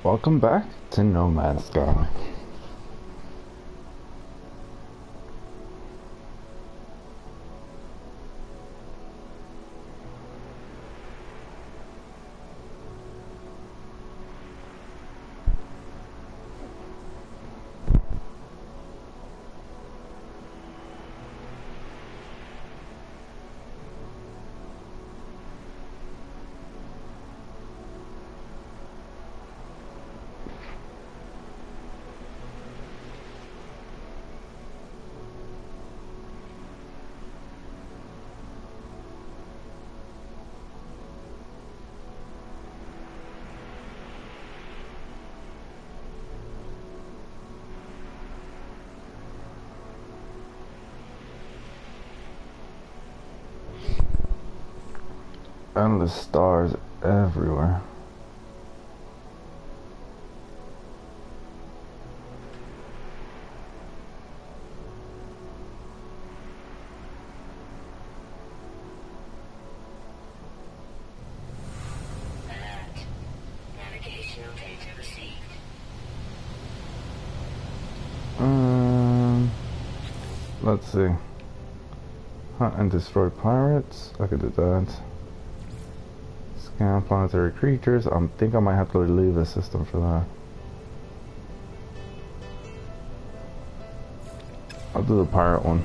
Welcome back to No Man's Sky. Endless stars everywhere. Navigational data received. Let's see. Hunt and destroy pirates. I could do that. Scan planetary creatures. I think I might have to leave the system for that. I'll do the pirate one.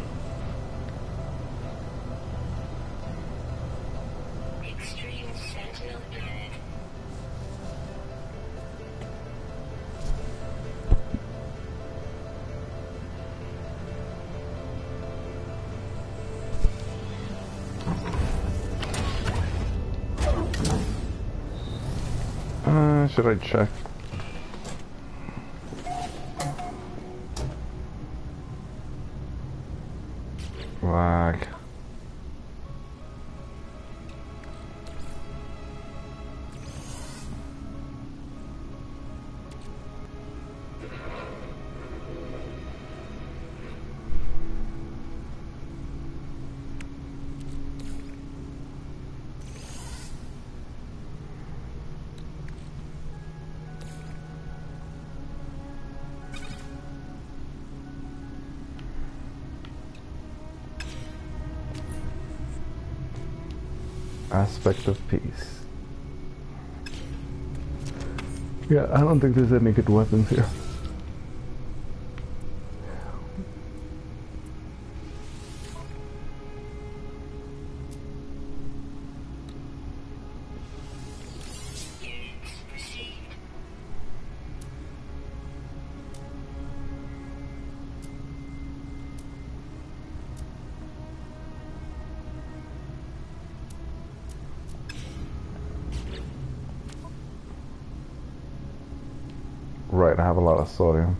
Extreme Sentinel added. Should I check? Lag. Aspect of peace. Yeah, I don't think there's any good weapons here. Units received. Right, I have a lot of sodium.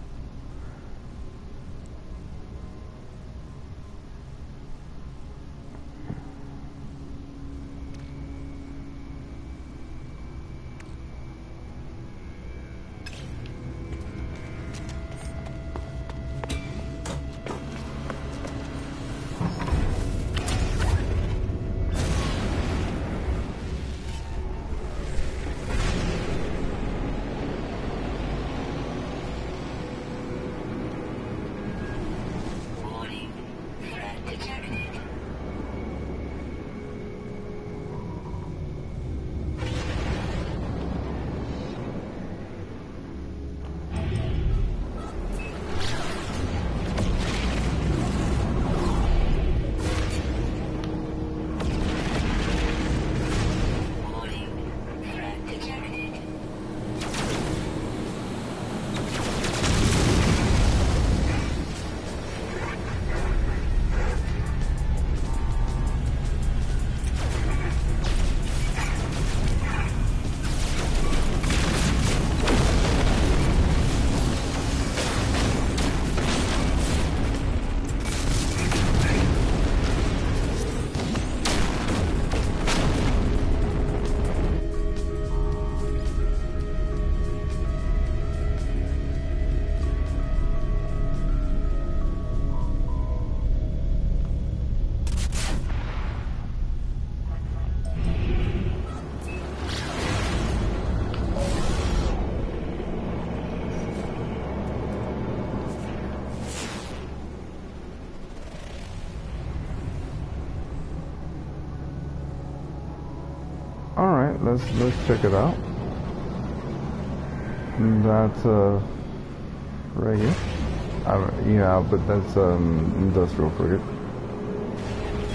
Alright, let's check it out. That's frigate. Yeah, but that's industrial frigate.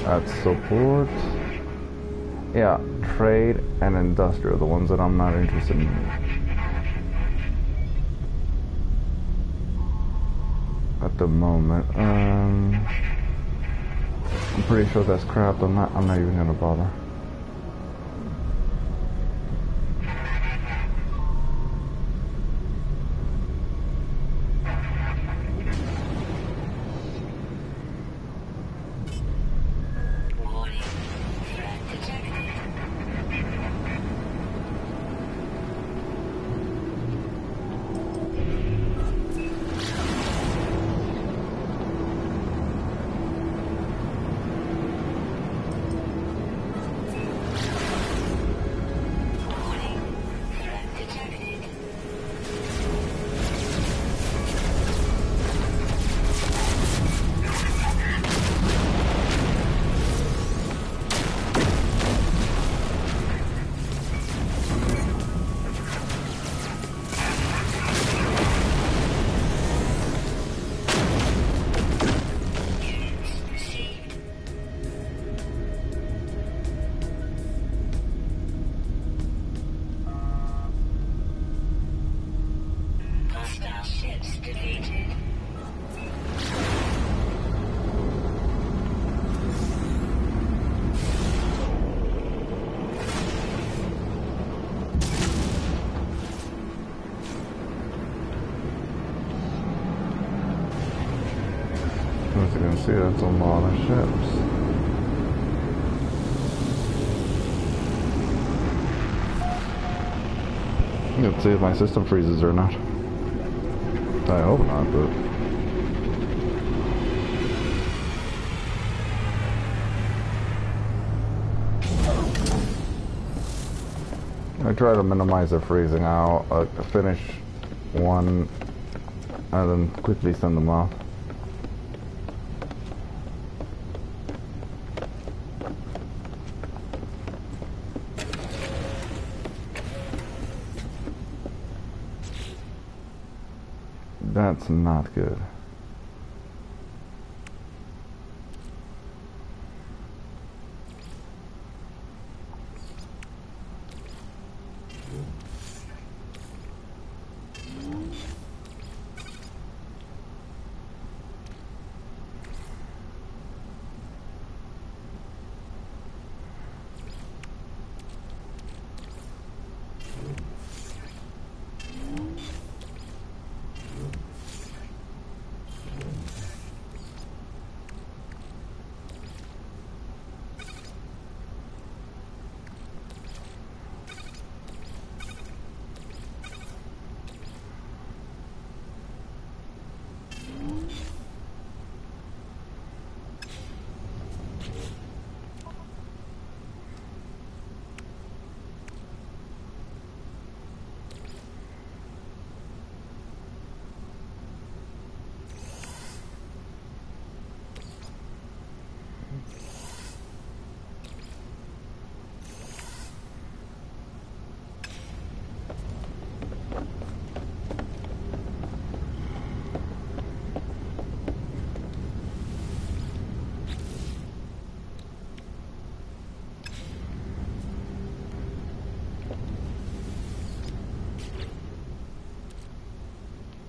That's support. Yeah, trade and industrial, the ones that I'm not interested in. At the moment. I'm pretty sure that's crap. I'm not even gonna bother. Warning. Threat detected. Warning. Threat detected. Units received. Hostile ships defeated. As you can see, that's a lot of ships. Let's see if my system freezes or not. I hope not, but... I try to minimize the freezing. I'll finish one and then quickly send them off. That's not good.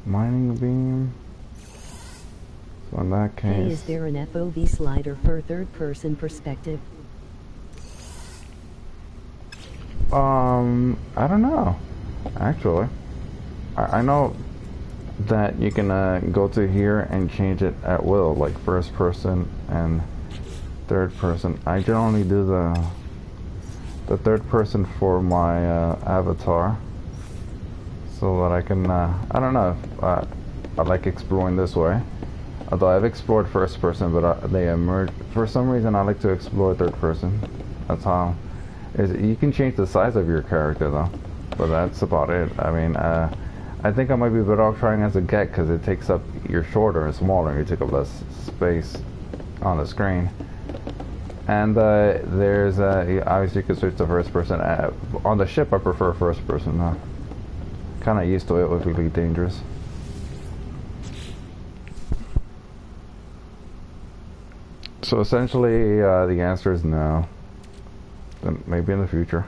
Mining beam. So in that Hey, case, is there an FOV slider for third-person perspective? I don't know. Actually, I know that you can go to here and change it at will, like first person and third person. I generally do the third person for my avatar, so that I can. I don't know if I like exploring this way. Although I've explored first person, but they emerge for some reason. I like to explore third person. That's how. You can change the size of your character though, but that's about it. I mean, I think I might be better off trying as a get because it takes up. You're shorter and smaller, and you take up less space on the screen. And there's obviously you can switch to first person. On the ship, I prefer first person. Kind of used to it with Elite Dangerous. So essentially, the answer is no. Then maybe in the future.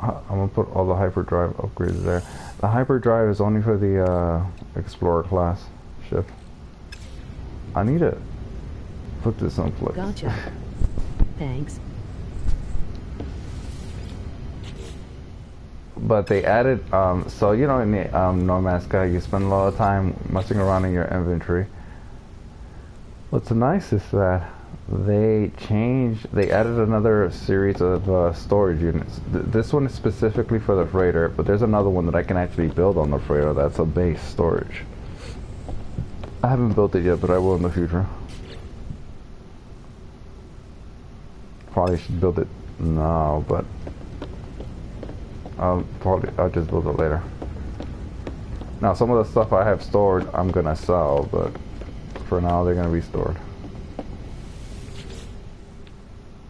I'm gonna put all the hyperdrive upgrades there. The hyperdrive is only for the Explorer class ship. I need to put this someplace. Gotcha. Thanks. But they added, so you know in the No Man's Sky you spend a lot of time messing around in your inventory. What's nice is that they added another series of storage units. This one is specifically for the freighter, but there's another one that I can actually build on the freighter that's a base storage. I haven't built it yet, but I will in the future. Probably should build it now, but I'll just build it later. Now some of the stuff I have stored I'm gonna sell, but for now they're gonna be stored.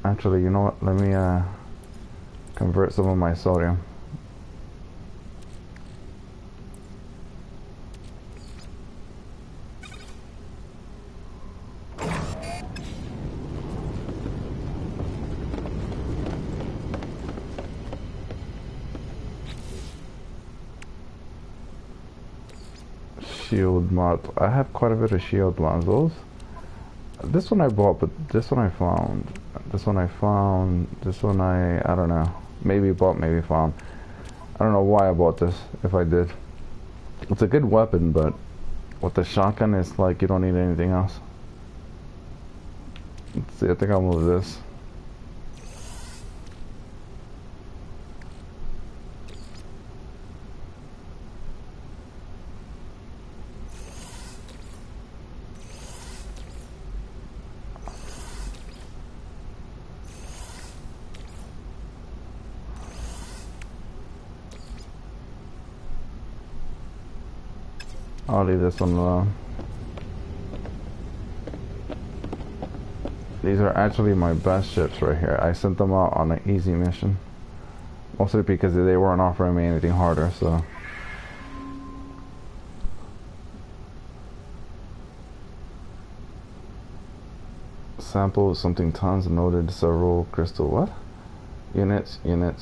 Actually, you know what? Let me convert some of my sodium. Shield mod. I have quite a bit of shield mods. Those. This one I bought, but this one I found. This one I found. This one I don't know. Maybe bought, maybe found. I don't know why I bought this. If I did, it's a good weapon, but with the shotgun, it's like you don't need anything else. Let's see. I think I'll move this. I'll leave this one alone. These are actually my best ships right here. I sent them out on an easy mission. Mostly because they weren't offering me anything harder, so. Sample something tons noted several crystal what? Units, and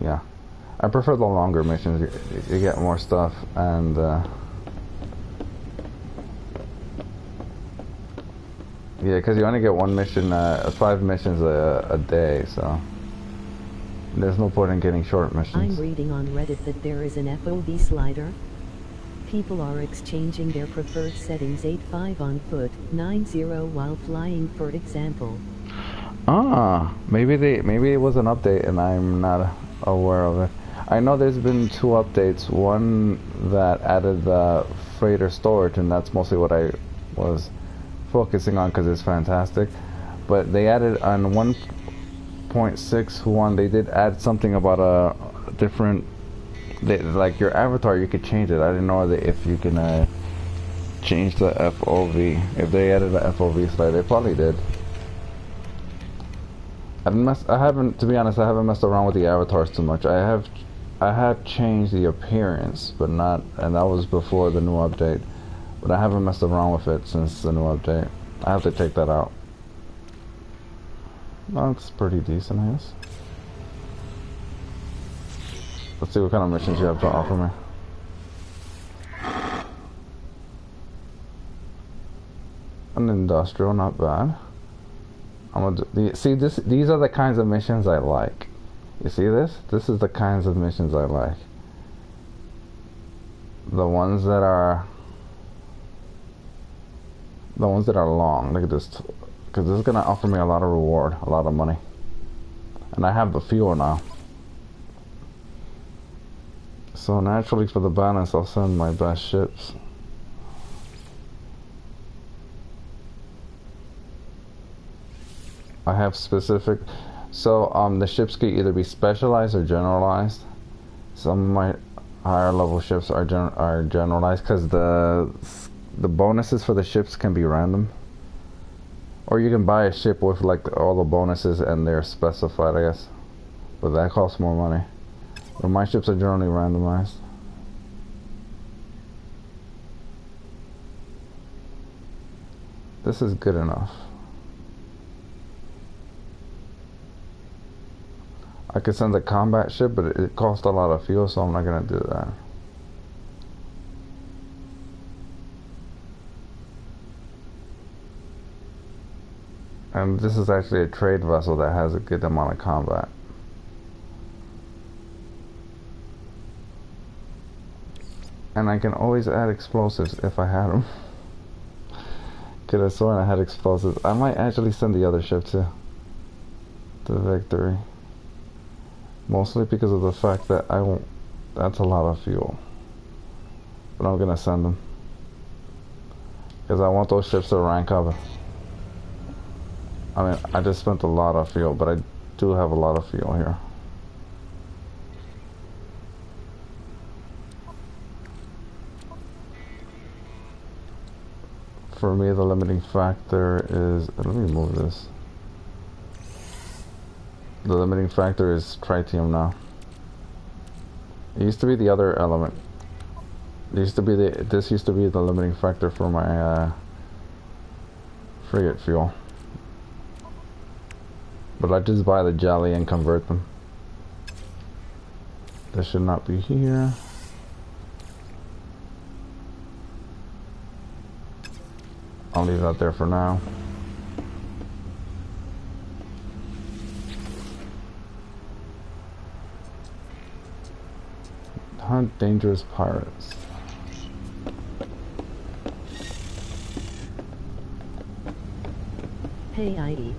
yeah. I prefer the longer missions. You get more stuff, and yeah, because you only get one mission, 5 missions a day, so there's no point in getting short missions. I'm reading on Reddit that there is an FOV slider. People are exchanging their preferred settings 8.5 on foot, 9.0 while flying, for example. Ah, maybe it was an update and I'm not aware of it. I know there's been 2 updates. One that added the freighter storage, and that's mostly what I was focusing on because it's fantastic. But they added on 1.61, they did add something about a different, like your avatar, you could change it. I didn't know that if you can change the FOV. If they added the FOV slide, they probably did. I haven't, to be honest, I haven't messed around with the avatars too much. I have changed the appearance, but not, and that was before the new update. But I haven't messed around with it since the new update. I have to take that out. That's pretty decent, I guess. Let's see what kind of missions you have to offer me. An industrial, not bad. I'm gonna see this. These are the kinds of missions I like. You see this? This is the kinds of missions I like. The ones that are long. Look at this, because this is gonna offer me a lot of reward, a lot of money, and I have the fuel now. So naturally, for the balance, I'll send my best ships. I have specific, so the ships can either be specialized or generalized. Some might, higher level ships are generalized because the bonuses for the ships can be random. Or you can buy a ship with like all the bonuses and they're specified, I guess. But that costs more money. But my ships are generally randomized. This is good enough. I could send a combat ship, but it costs a lot of fuel, so I'm not gonna do that. And this is actually a trade vessel that has a good amount of combat. And I can always add explosives if I had them. Could have sworn I had explosives. I might actually send the other ship too. The Victory. Mostly because of the fact that I won't... That's a lot of fuel. But I'm gonna send them. Because I want those ships to rank up. I mean, I just spent a lot of fuel, but I do have a lot of fuel here. For me, the limiting factor is... Let me move this. The limiting factor is tritium now. It used to be the other element. This used to be the limiting factor for my frigate fuel. But I just buy the jelly and convert them. This should not be here. I'll leave that there for now. Hunt dangerous pirates. Hey, IE.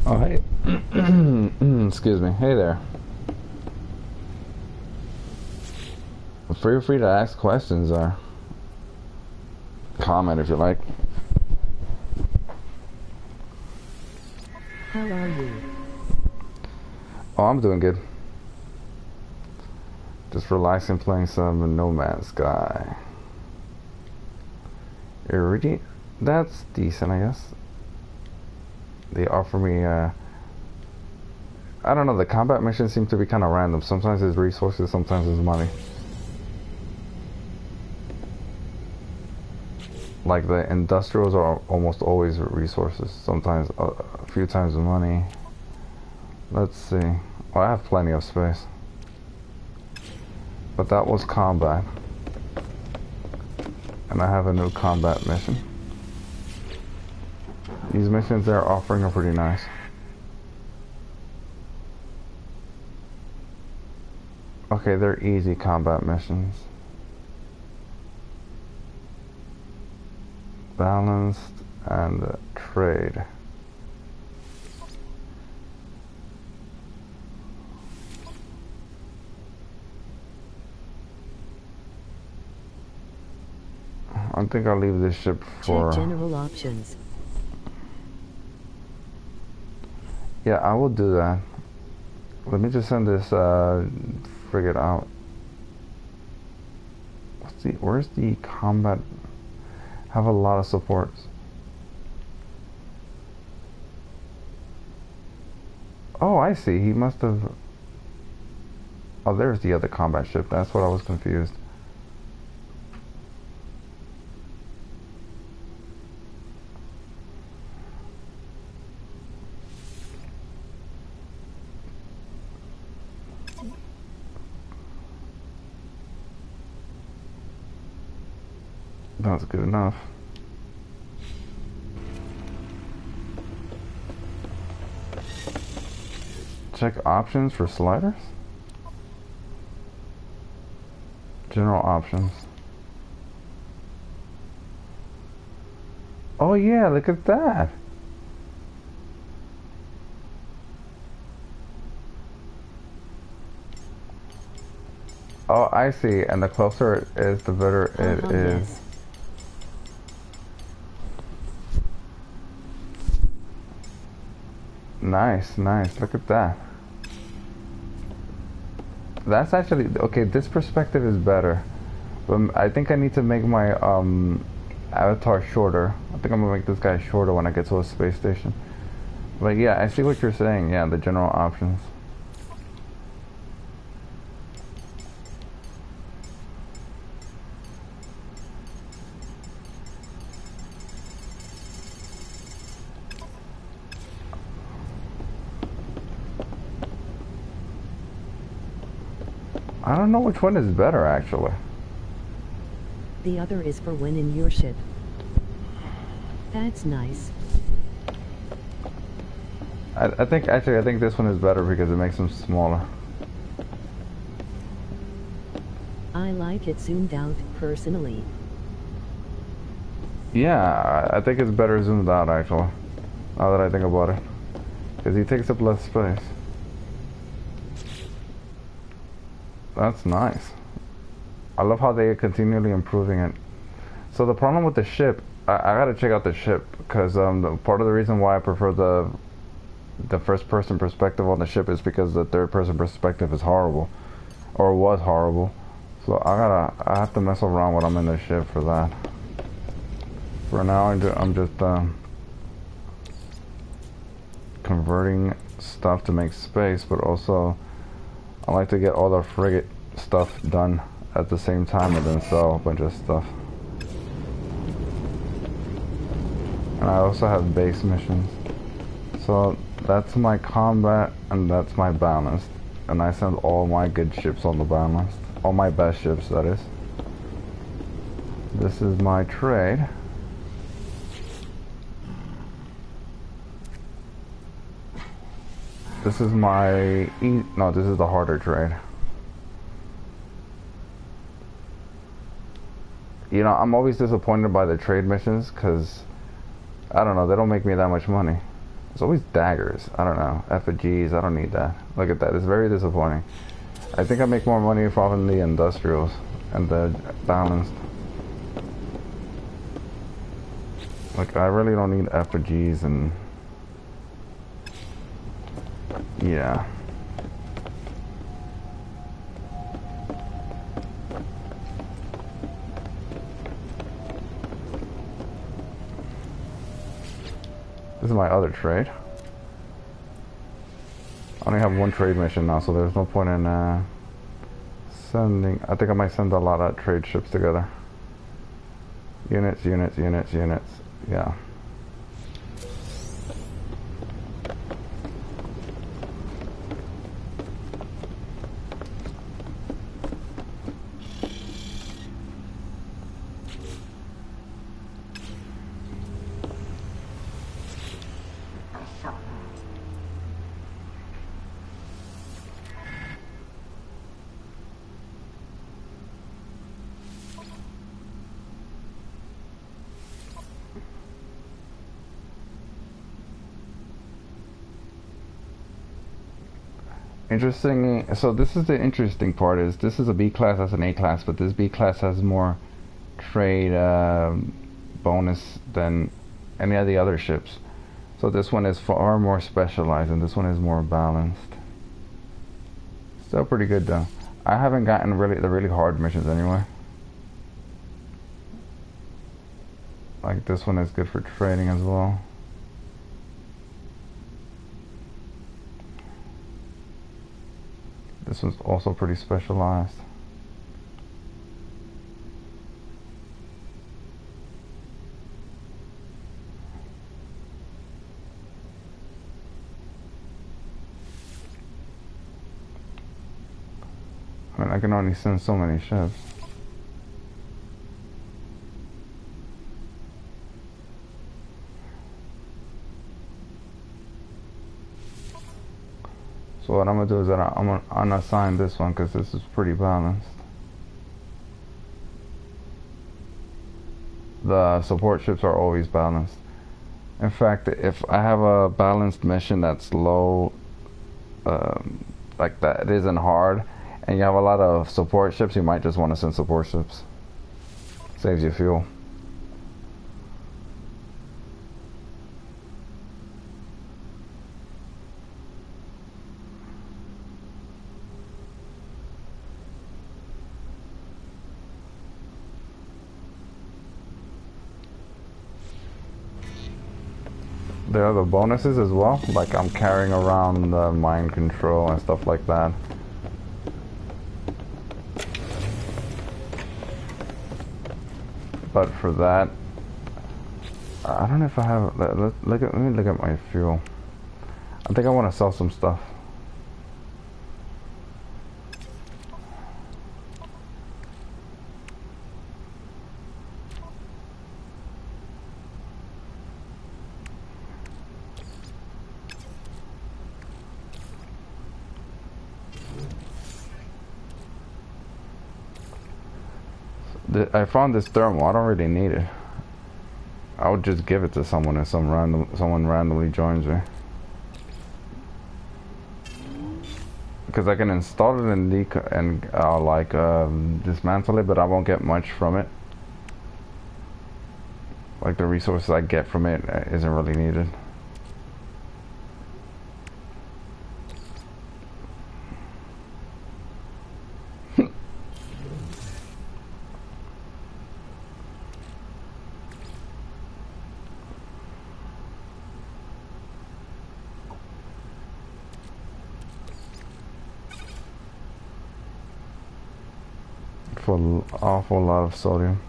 Oh, hey. Excuse me. Hey there. Feel free to ask questions or comment if you like. How are you? Oh, I'm doing good. Just relaxing, playing some No Man's Sky. Iridium? That's decent, I guess. They offer me, I don't know, the combat missions seem to be kind of random. Sometimes it's resources, sometimes it's money. Like the industrials are almost always resources. Sometimes, a few times the money. Let's see. Well, I have plenty of space. But that was combat. And I have a new combat mission. These missions they're offering are pretty nice. Okay, they're easy combat missions. Balanced and trade. I think I'll leave this ship for... Check general options. Yeah, I will do that. Let me just send this frigate out. Where's the combat? Have a lot of supports. Oh, I see. He must have... Oh, there's the other combat ship. That's what I was confused. That's good enough. Check options for sliders. General options. Oh yeah, look at that. Oh, I see. And the closer it is, the better it is. Yes. Nice, nice. Look at that. That's actually okay. This perspective is better, but I think I need to make my avatar shorter. I think I'm gonna make this guy shorter when I get to a space station. But yeah, I see what you're saying. Yeah, the general options. I don't know which one is better actually. The other is for when in your ship. That's nice. I think actually I think this one is better because it makes them smaller. I like it zoomed out, personally. Yeah, I think it's better zoomed out actually. Now that I think about it, because he takes up less space. That's nice. I love how they are continually improving it. So the problem with the ship, I gotta check out the ship because part of the reason why I prefer the first person perspective on the ship is because the third person perspective is horrible, or was horrible. So I have to mess around when I'm in the ship for that. For now, I'm just converting stuff to make space, but also I like to get all the frigate stuff done at the same time and then sell a bunch of stuff. And I also have base missions. So that's my combat and that's my balanced. And I send all my good ships on the balanced. All my best ships, that is. This is my trade. This is my no, this is the harder trade. You know, I'm always disappointed by the trade missions because I don't know, they don't make me that much money. It's always daggers. I don't know, effigies. I don't need that. Look at that. It's very disappointing. I think I make more money from the industrials and the balanced. Like I really don't need effigies and yeah. This is my other trade. I only have one trade mission now, so there's no point in sending. I think I might send a lot of trade ships together. Units, units, units, units. Yeah. Interesting. So this is the interesting part. Is this is a B class, that's an A class, but this B class has more trade bonus than any of the other ships. So this one is far more specialized, and this one is more balanced. Still pretty good though. I haven't gotten the really hard missions anyway. Like this one is good for trading as well. This one's also pretty specialized. I mean, I can only send so many ships. So what I'm gonna do is that I'm gonna unassign this one because this is pretty balanced. The support ships are always balanced. In fact, if I have a balanced mission that's low, like that, it isn't hard, and you have a lot of support ships, you might just want to send support ships. Saves you fuel. there are the bonuses as well. Like I'm carrying around the mind control and stuff like that. But for that, I don't know if I have. Let me look at my fuel. I think I want to sell some stuff. I found this thermal. I don't really need it. I would just give it to someone if someone randomly joins me. Because I can install it and dismantle it, but I won't get much from it. Like the resources I get from it isn't really needed. For an awful lot of sodium.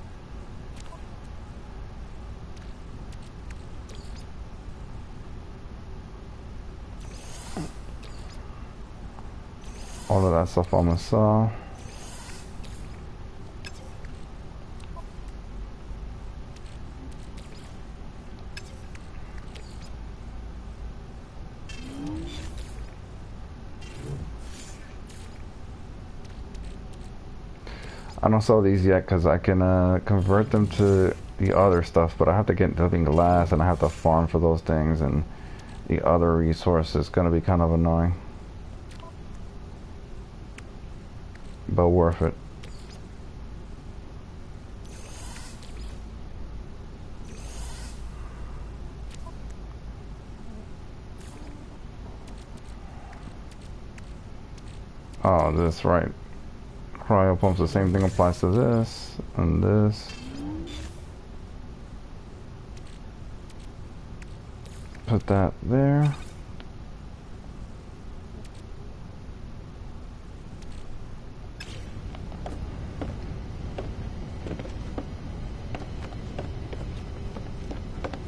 All of that stuff I'm gonna sell. I don't sell these yet because I can convert them to the other stuff, but I have to get living glass and I have to farm for those things, and the other resource is going to be kind of annoying. But worth it. Oh, that's right. Cryo pumps, the same thing applies to this and this. Put that there.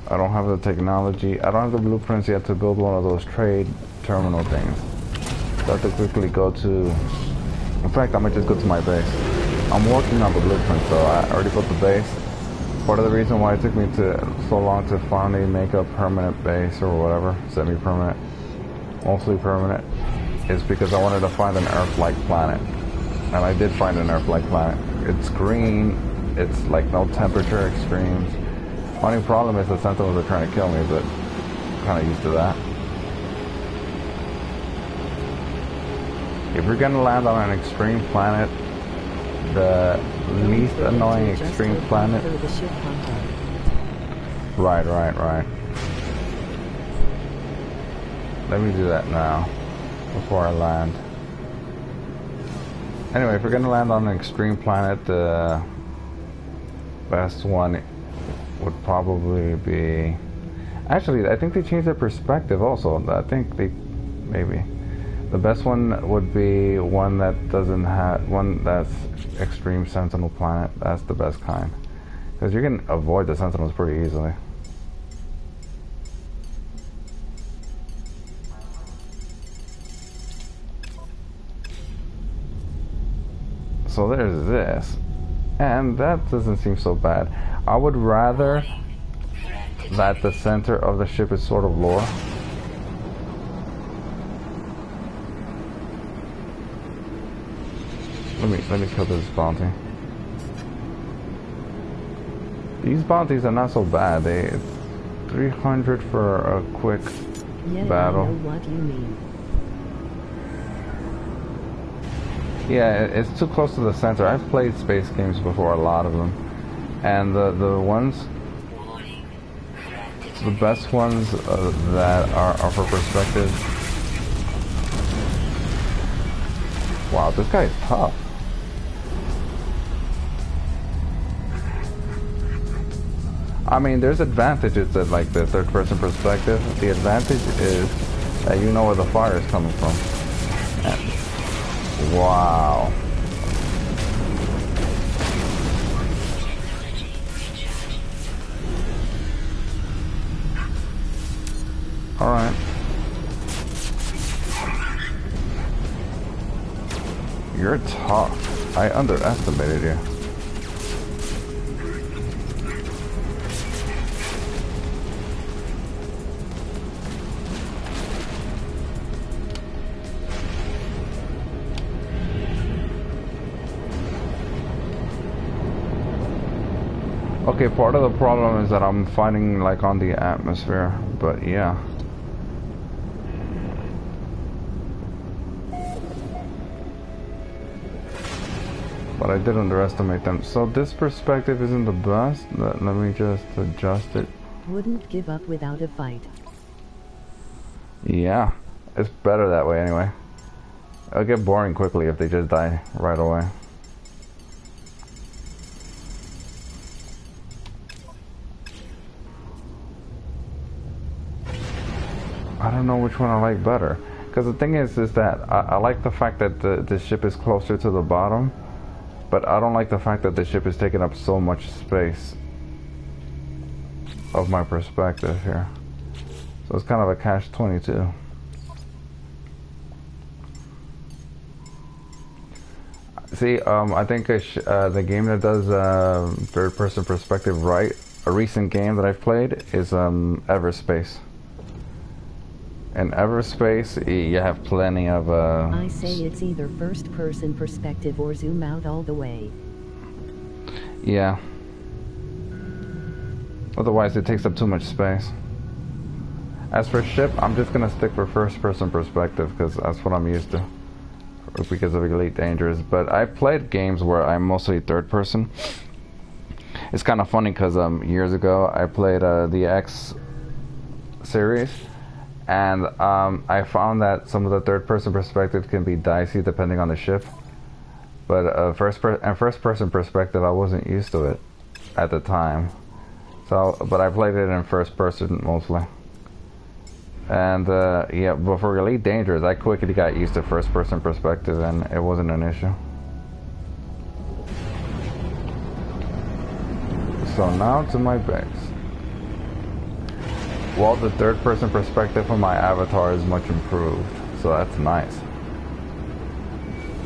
I don't have the technology. I don't have the blueprints yet to build one of those trade terminal things. So I have to quickly go to... In fact, I might just go to my base. I'm working on the blueprint, so I already built the base. Part of the reason why it took me so long to finally make a permanent base or whatever, semi-permanent, mostly permanent, is because I wanted to find an Earth-like planet. And I did find an Earth-like planet. It's green, it's like no temperature extremes. Only problem is the Sentinels are trying to kill me, but I'm kind of used to that. If you're gonna land on an extreme planet, the least annoying extreme planet. Right. Let me do that now, before I land. Anyway, if you're gonna land on an extreme planet, the best one would probably be... Actually, I think they changed their perspective also. I think they... maybe. The best one would be one that doesn't have... one that's extreme Sentinel planet. That's the best kind. Because you can avoid the Sentinels pretty easily. So there's this. And that doesn't seem so bad. I would rather that the center of the ship is sort of lower. Let me kill this bounty. These bounties are not so bad. They 300 for a quick battle. I know what you mean. Yeah, it's too close to the center. I've played space games before, a lot of them, and the ones, the best ones that are for perspective. Wow, this guy is tough. I mean, there's advantages to like the third-person perspective. The advantage is that you know where the fire is coming from. And, wow. All right. You're tough. I underestimated you. Okay, part of the problem is that I'm fighting like on the atmosphere, but yeah. But I did underestimate them. So this perspective isn't the best. Let me just adjust it. Wouldn't give up without a fight. Yeah, it's better that way anyway. It'll get boring quickly if they just die right away. I don't know which one I like better. Because the thing is that I like the fact that the ship is closer to the bottom. But I don't like the fact that the ship is taking up so much space of my perspective here. So it's kind of a catch-22. See, I think the game that does third-person perspective right, a recent game that I've played, is Everspace. In Everspace, you have plenty of... I say it's either first-person perspective or zoom out all the way. Yeah. Otherwise, it takes up too much space. As for ship, I'm just gonna stick for first-person perspective because that's what I'm used to. Because of Elite Dangerous. But I've played games where I'm mostly third-person. It's kind of funny because years ago, I played the X series. And I found that some of the third-person perspective can be dicey depending on the ship. But first-person perspective, I wasn't used to it at the time. So, but I played it in first-person mostly. And yeah, but for Elite Dangerous, I quickly got used to first-person perspective, and it wasn't an issue. So now to my base. Well, the third-person perspective for my avatar is much improved, so that's nice.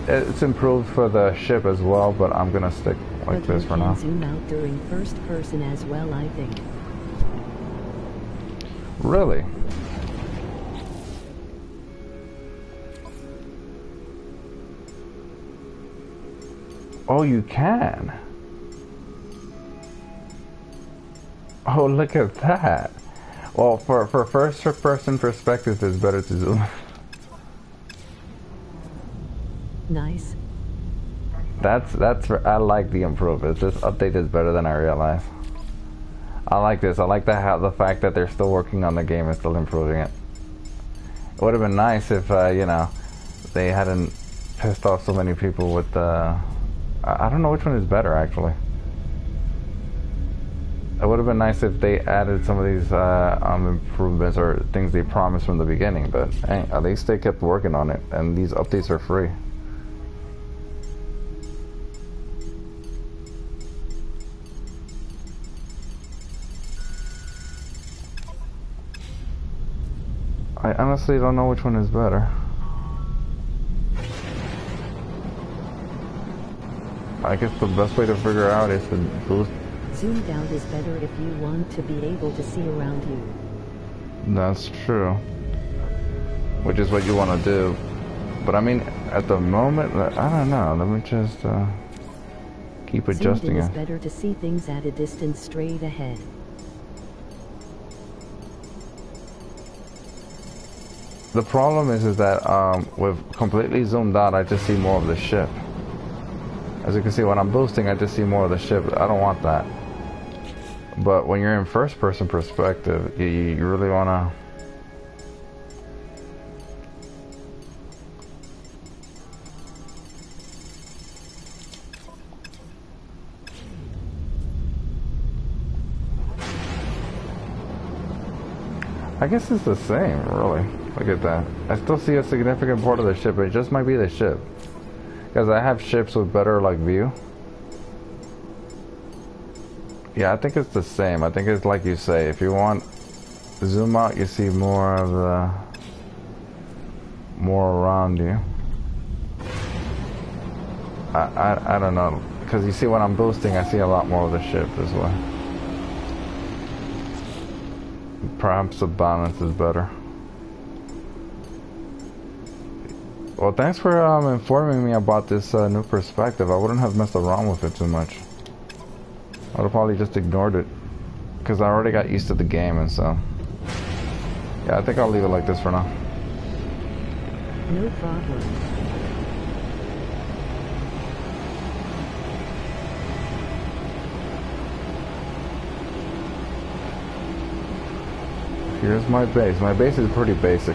It's improved for the ship as well, but I'm gonna stick like this for now. But you can zoom out during first person as well, I think. Really? Oh, you can? Oh, look at that. Well, for first-person perspective, it's better to zoom. Nice. I like the improvements. This update is better than I realized. I like this. I like the fact that they're still working on the game and still improving it. It would have been nice if you know, they hadn't pissed off so many people with the. I don't know which one is better actually. It would have been nice if they added some of these improvements or things they promised from the beginning, but hey, at least they kept working on it, and these updates are free. I honestly don't know which one is better. I guess the best way to figure out is to boost. Zoomed out is better if you want to be able to see around you. That's true. Which is what you want to do. But I mean, at the moment, I don't know. Let me just keep adjusting it. it. It's better to see things at a distance straight ahead. The problem is that with completely zoomed out, I just see more of the ship. As you can see, when I'm boosting, I just see more of the ship. I don't want that. But when you're in first-person perspective, you really want to... I guess it's the same, really. Look at that. I still see a significant part of the ship. It just might be the ship. Because I have ships with better, like, view. Yeah, I think it's the same. I think it's like you say. If you want zoom out, you see more of the... more around you. I don't know. Because you see when I'm boosting, I see a lot more of the ship as well. Perhaps the balance is better. Well, thanks for informing me about this new perspective. I wouldn't have messed around with it too much. I would have probably just ignored it. Because I already got used to the game and so... Yeah, I think I'll leave it like this for now. No problem. Here's my base. My base is pretty basic.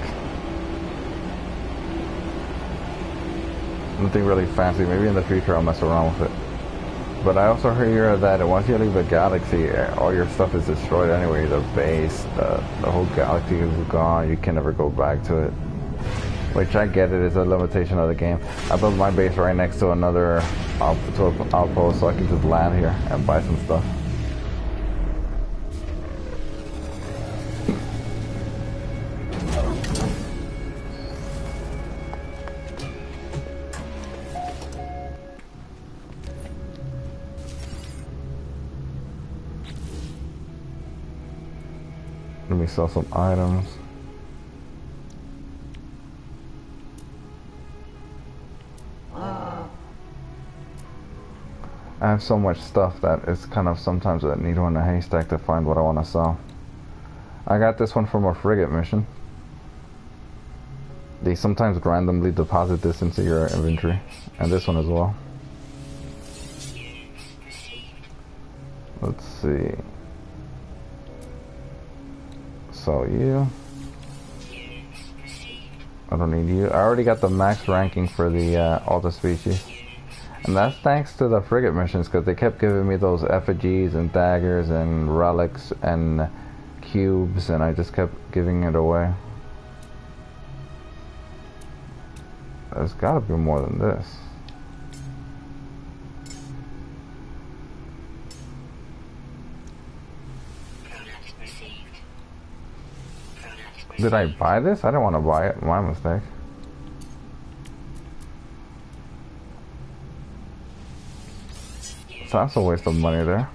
Nothing really fancy. Maybe in the future I'll mess around with it. But I also hear that once you leave the galaxy, all your stuff is destroyed anyway. The base, the whole galaxy is gone. You can never go back to it. Which I get it, is a limitation of the game. I built my base right next to another outpost so I can just land here and buy some stuff. Let me sell some items. I have so much stuff that it's kind of sometimes a needle in a haystack to find what I want to sell. I got this one from a frigate mission. They sometimes randomly deposit this into your inventory. And this one as well. Let's see. So you. I don't need you. I already got the max ranking for the all the species. And that's thanks to the frigate missions, because they kept giving me those effigies and daggers and relics and cubes, and I just kept giving it away. There's gotta be more than this. Did I buy this? I didn't want to buy it. My mistake. So that's a waste of money there.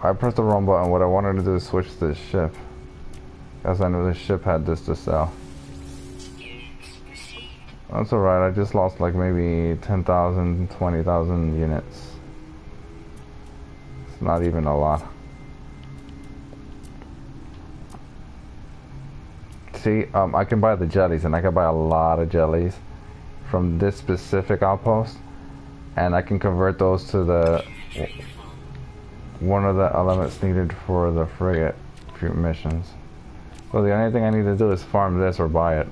I pressed the wrong button. What I wanted to do is switch to the ship, as I knew the ship had this to sell. That's alright, I just lost like maybe 10,000, 20,000 units. It's not even a lot. See, I can buy the jellies, and I can buy a lot of jellies from this specific outpost, and I can convert those to the one of the elements needed for the frigate missions. So the only thing I need to do is farm this or buy it.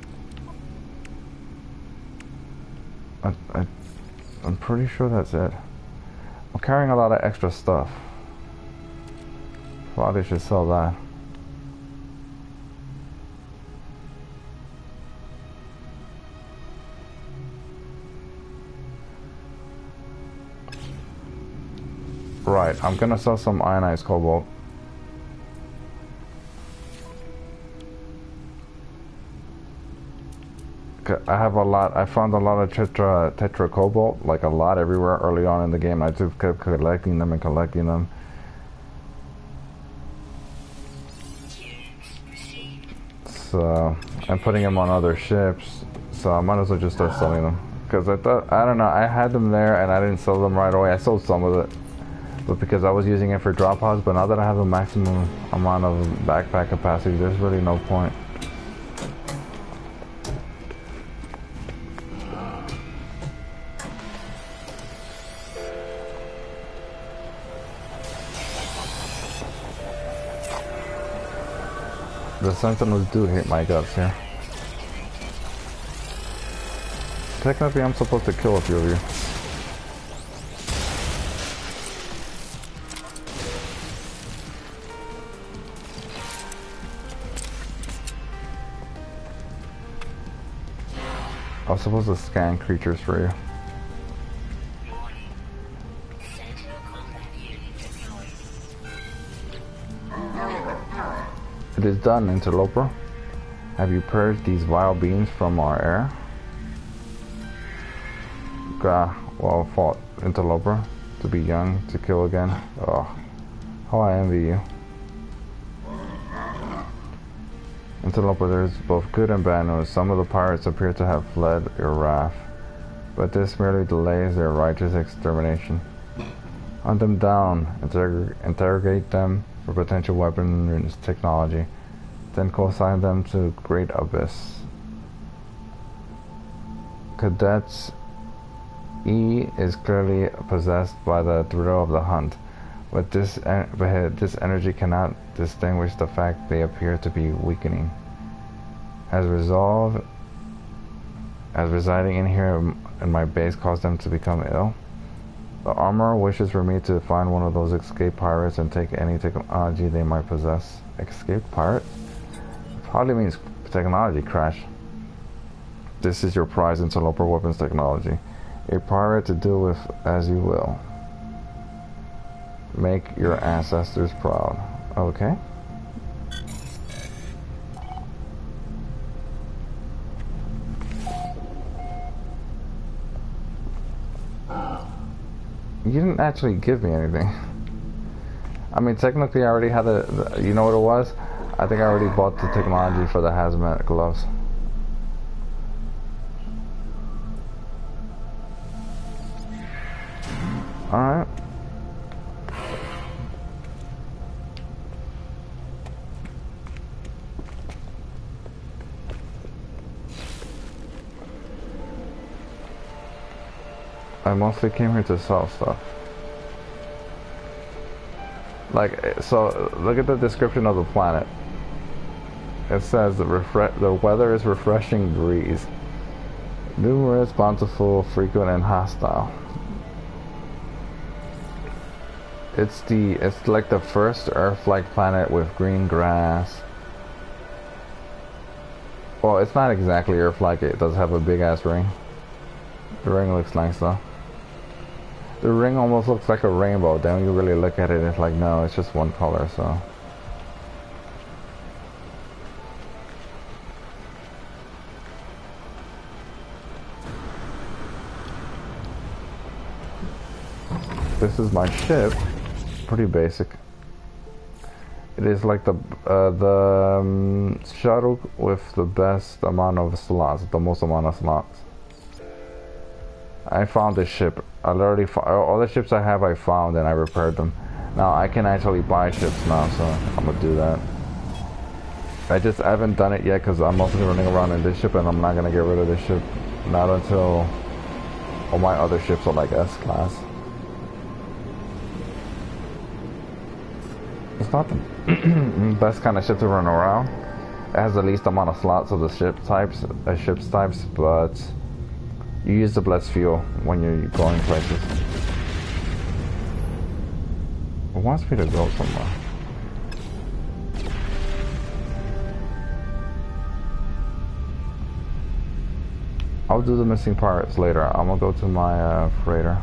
I'm pretty sure that's it. I'm carrying a lot of extra stuff. Probably should sell that. Right, I'm gonna sell some ionized cobalt. I have a lot. I found a lot of tetra cobalt, like a lot everywhere early on in the game. I just kept collecting them and collecting them. So I'm putting them on other ships. So I might as well just start selling them, because I don't know, I had them there and I didn't sell them right away. I sold some of it, but because I was using it for drop pods. But now that I have a maximum amount of backpack capacity, there's really no point. The Sentinels do hate my guts here. Technically, I'm supposed to kill a few of you. I was supposed to scan creatures for you. It is done, interloper. Have you purged these vile beings from our air? Gah, well fought, interloper. To be young, to kill again. Oh, how I envy you. Interloper, there is both good and bad news. Some of the pirates appear to have fled your wrath, but this merely delays their righteous extermination. Hunt them down, interrogate them for potential weapons technology, then co-assign them to Great Abyss. Cadets E is clearly possessed by the thrill of the hunt, but this energy cannot distinguish the fact they appear to be weakening. As residing in here in my base caused them to become ill. The armorer wishes for me to find one of those escaped pirates and take any technology they might possess. Escaped pirate? Probably means technology crash. This is your prize, interloper weapons technology. A pirate to do with as you will. Make your ancestors proud. Okay. You didn't actually give me anything. I mean, technically I already had you know what it was? I think I already bought the technology for the hazmat gloves. Alright. I mostly came here to sell stuff. Like, so look at the description of the planet. It says the weather is refreshing breeze. Numerous, bountiful, frequent, and hostile. It's like the first Earth-like planet with green grass. Well, it's not exactly Earth-like. It does have a big-ass ring. The ring looks nice though. The ring almost looks like a rainbow. Then when you really look at it, it's like, no, it's just one color, so. This is my ship. Pretty basic. It is like the shuttle with the best amount of slots, the most amount of slots. I found this ship. I already all the ships I have I found and I repaired them. Now I can actually buy ships now, so I'm gonna do that. I haven't done it yet because I'm mostly running around in this ship and I'm not gonna get rid of this ship. Not until all my other ships are like S class. It's not the best kind of ship to run around. It has the least amount of slots of the ship's types, but you use the less fuel when you're going places. It wants me to go somewhere. I'll do the missing parts later. I'm gonna go to my freighter.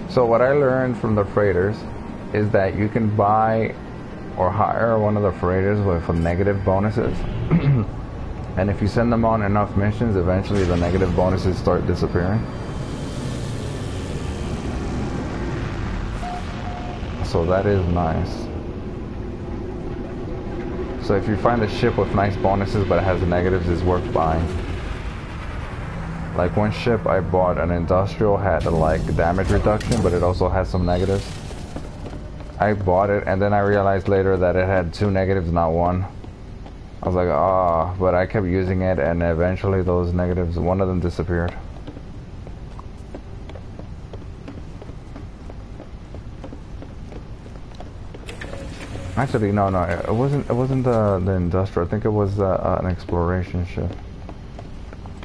So what I learned from the freighters is that you can buy or hire one of the freighters with negative bonuses. And if you send them on enough missions, eventually the negative bonuses start disappearing. So that is nice. So if you find a ship with nice bonuses but it has negatives, it's worth buying. Like one ship I bought, an industrial, had like damage reduction, but it also has some negatives. I bought it and then I realized later that it had 2 negatives, not 1. I was like, ah, but I kept using it, and eventually those negatives, one of them disappeared. Actually, no, no, it wasn't. It wasn't the industrial. I think it was an exploration ship.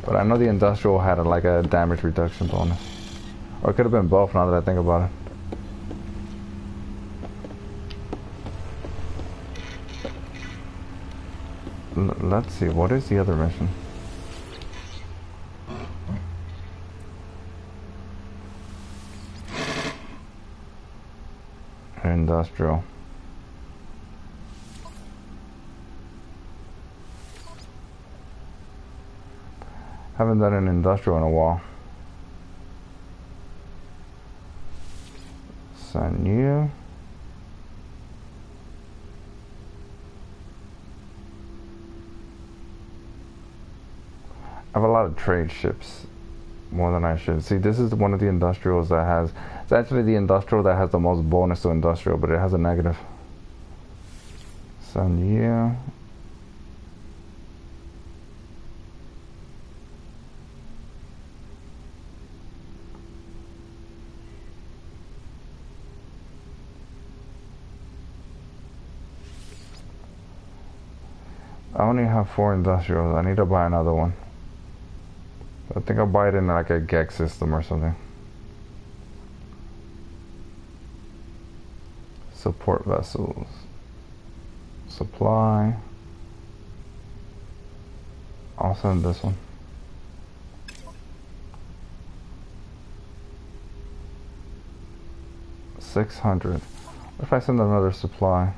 But I know the industrial had like a damage reduction bonus, or it could have been both. Now that I think about it. Let's see. What is the other mission? Industrial. Haven't done an industrial in a while. Send you. I have a lot of trade ships, more than I should. See, this is one of the industrials that has, it's actually the industrial that has the most bonus to industrial, but it has a negative. Send you. I only have 4 industrials. I need to buy another one. I think I'll buy it in like a GEX system or something. Support vessels. Supply. I'll send this one. $600. What if I send another supply?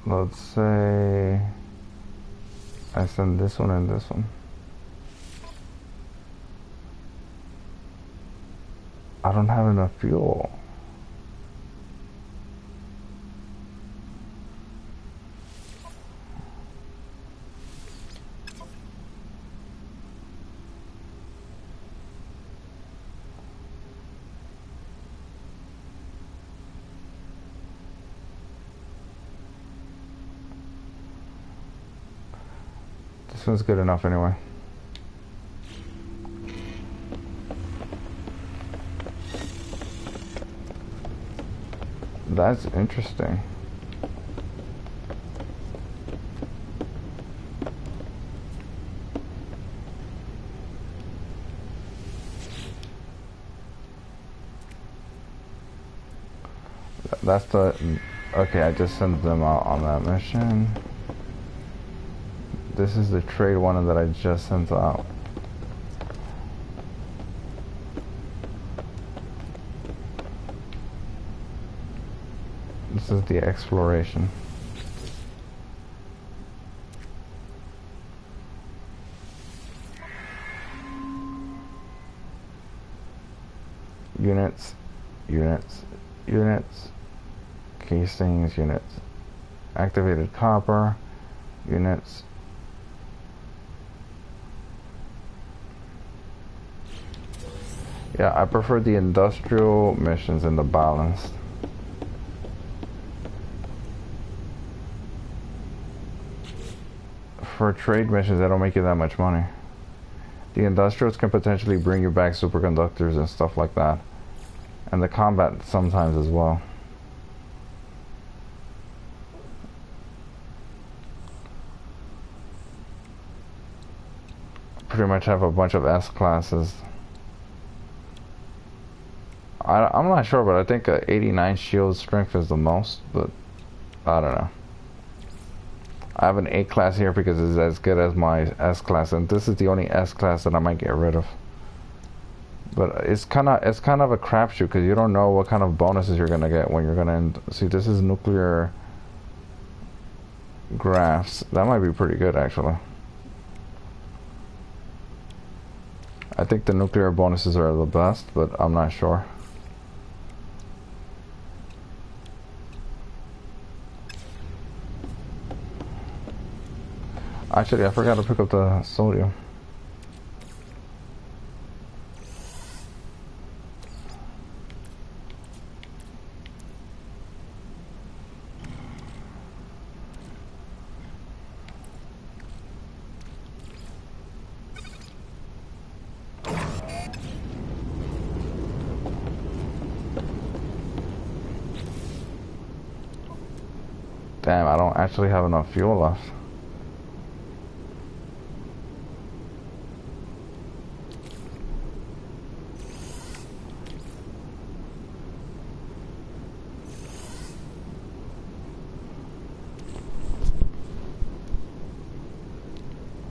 Let's say I send this one and this one. I don't have enough fuel. This one's good enough anyway. That's interesting. That's the... Okay, I just sent them out on that mission. This is the trade one that I just sent out. This is the exploration. Units, units, units, casings, units, activated copper, units. Yeah, I prefer the industrial missions and the balanced. For trade missions, they don't make you that much money. The industrials can potentially bring you back superconductors and stuff like that. And the combat sometimes as well. Pretty much have a bunch of S classes. I'm not sure, but I think 89 shield strength is the most, but I don't know. I have an A class here because it's as good as my S class, and this is the only S class that I might get rid of. But it's kind of a crapshoot because you don't know what kind of bonuses you're gonna get when you're gonna end. See, this is nuclear graphs. That might be pretty good actually. I think the nuclear bonuses are the best, but I'm not sure. Actually, I forgot to pick up the sodium. Damn, I don't actually have enough fuel left.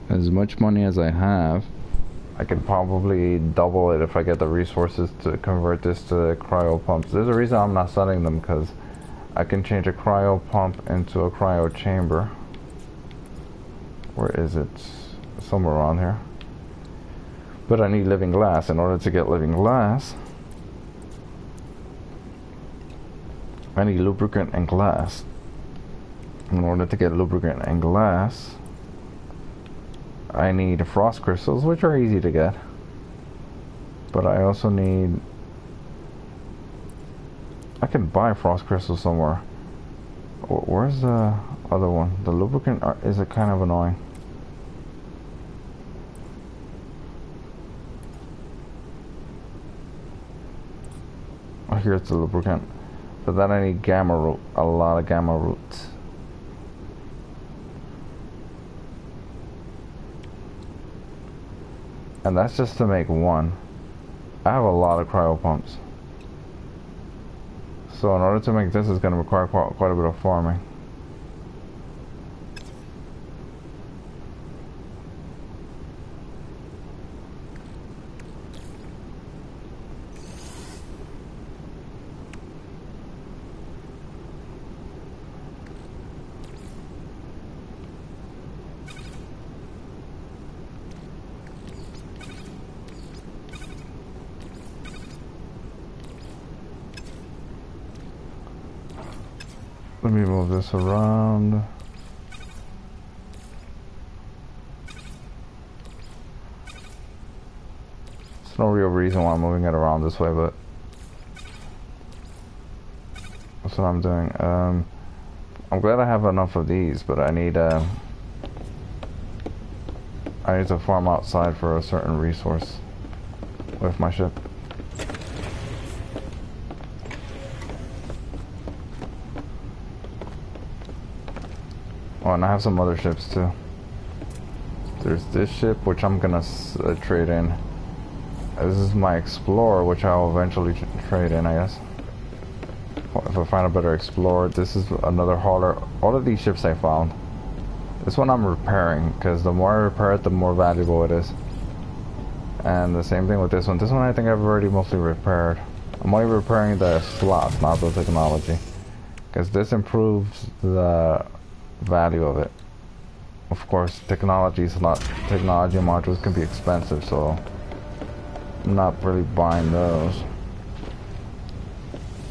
As much money as I have, I could probably double it if I get the resources to convert this to cryo pumps. There's a reason I'm not selling them, because I can change a cryo pump into a cryo chamber. Where is it? Somewhere around here. But I need living glass. In order to get living glass, I need lubricant and glass. In order to get lubricant and glass, I need frost crystals, which are easy to get. But I also need... I can buy frost crystals somewhere. Where's the other one? The lubricant is kind of annoying. Oh, here's the lubricant. For that I need gamma root. A lot of gamma roots. And that's just to make one. I have a lot of cryo pumps. So in order to make this, it's going to require quite a bit of farming. Let me move this around. There's no real reason why I'm moving it around this way, but that's what I'm doing. I'm glad I have enough of these, but I need to farm outside for a certain resource with my ship. Oh, and I have some other ships too. There's this ship, which I'm gonna trade in. This is my Explorer, which I'll eventually trade in, I guess. If I find a better Explorer. This is another hauler. All of these ships I found. This one I'm repairing, because the more I repair it, the more valuable it is. And the same thing with this one. This one I think I've already mostly repaired. I'm only repairing the slots, not the technology. Because this improves the value of it. Of course, technology modules can be expensive, so I'm not really buying those.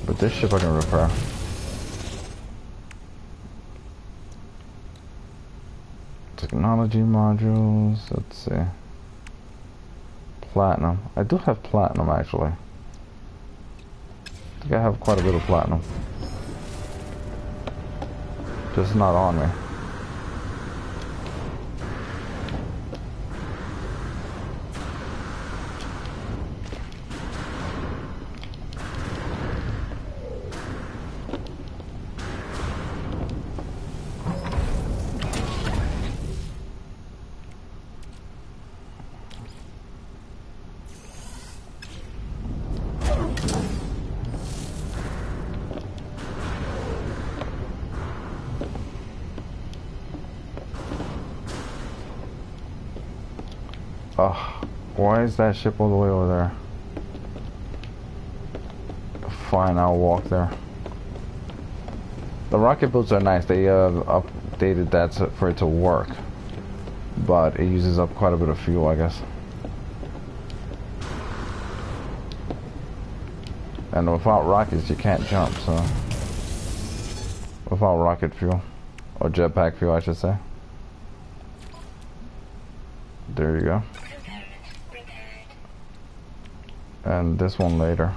But this ship I can repair. Technology modules, let's see. Platinum. I do have platinum actually. I think I have quite a bit of platinum. Just not on me. Ugh, why is that ship all the way over there? Fine, I'll walk there. The rocket boats are nice. They updated that for it to work, but it uses up quite a bit of fuel, I guess. And without rockets, you can't jump. So, without rocket fuel or jetpack fuel, I should say. There you go. Component repaired. And this one later.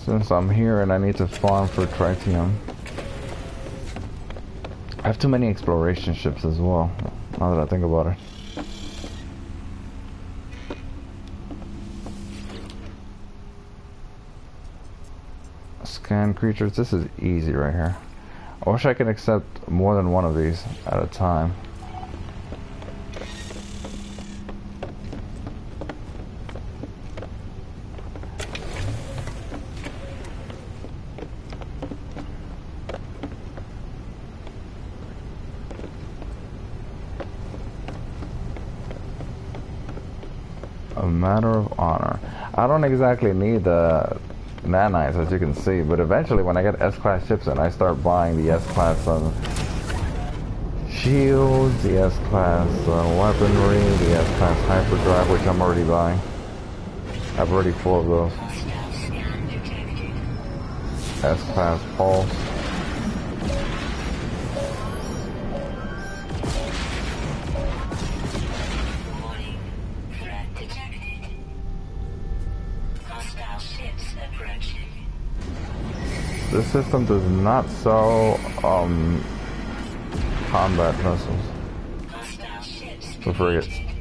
Since I'm here and I need to farm for tritium, I have too many exploration ships as well, now that I think about it. Scan creatures, this is easy right here. I wish I could accept more than one of these at a time. A matter of honor. I don't exactly need the nanites, as you can see, but eventually when I get S-Class ships in, I start buying the S-Class shields, the S-Class weaponry, the S-Class hyperdrive, which I'm already buying. I've already 4 of those. Hostile scan detected. S-Class pulse. Warning. Threat detected. Hostile ships approaching. This system does not sell combat missiles Hostile ships for frigates. defeated.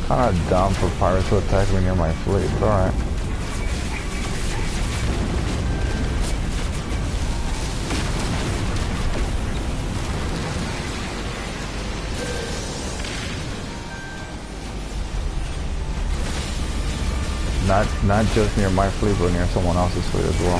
Kinda dumb for pirates to attack me near my fleet, but alright. Not just near my fleet, but near someone else's fleet as well.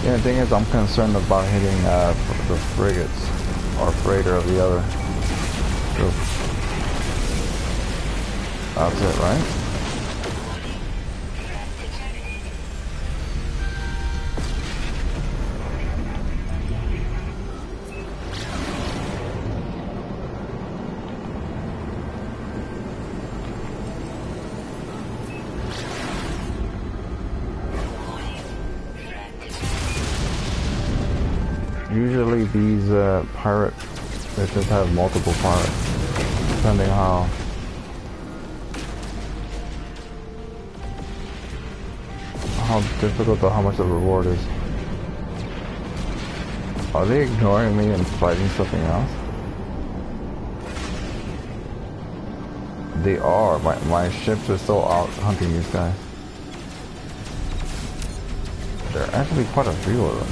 Yeah, the thing is, I'm concerned about hitting the frigates or freighter of the other group. That's it, right? Threat detected. Usually these pirate missions have multiple pirates, depending how difficult or how much the reward is. Are they ignoring me and fighting something else? They are. My ships are still out hunting these guys. There are actually quite a few of them.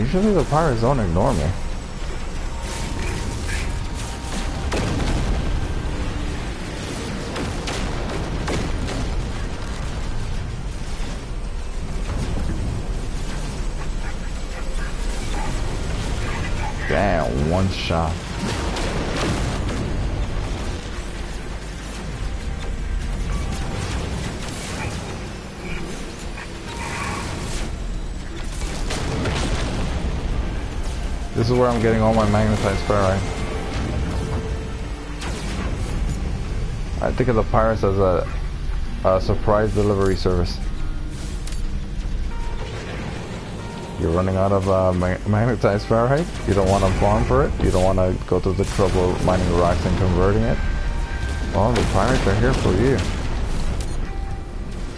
Usually the pirates don't ignore me. Damn, one shot. This is where I'm getting all my magnetized ferrite. I think of the pirates as a surprise delivery service. You're running out of magnetized ferrite. You don't want to farm for it. You don't want to go through the trouble of mining rocks and converting it. Well, the pirates are here for you.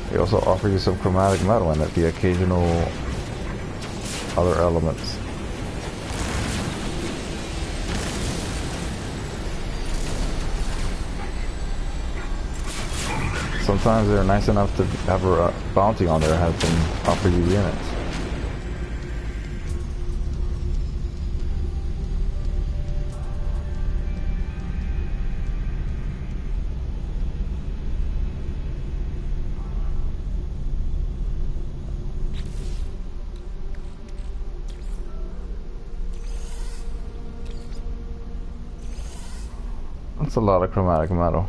They also offer you some chromatic metal and the occasional other elements. Sometimes they're nice enough to have a bounty on their heads and offer you units. That's a lot of chromatic metal.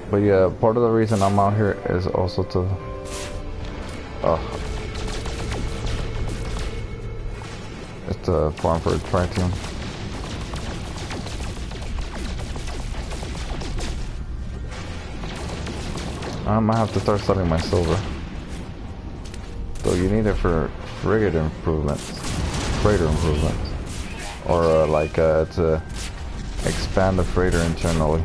But yeah, part of the reason I'm out here is also to it's to farm for a tritium. I might have to start selling my silver. So you need it for frigate improvements, freighter improvements, or to expand the freighter internally.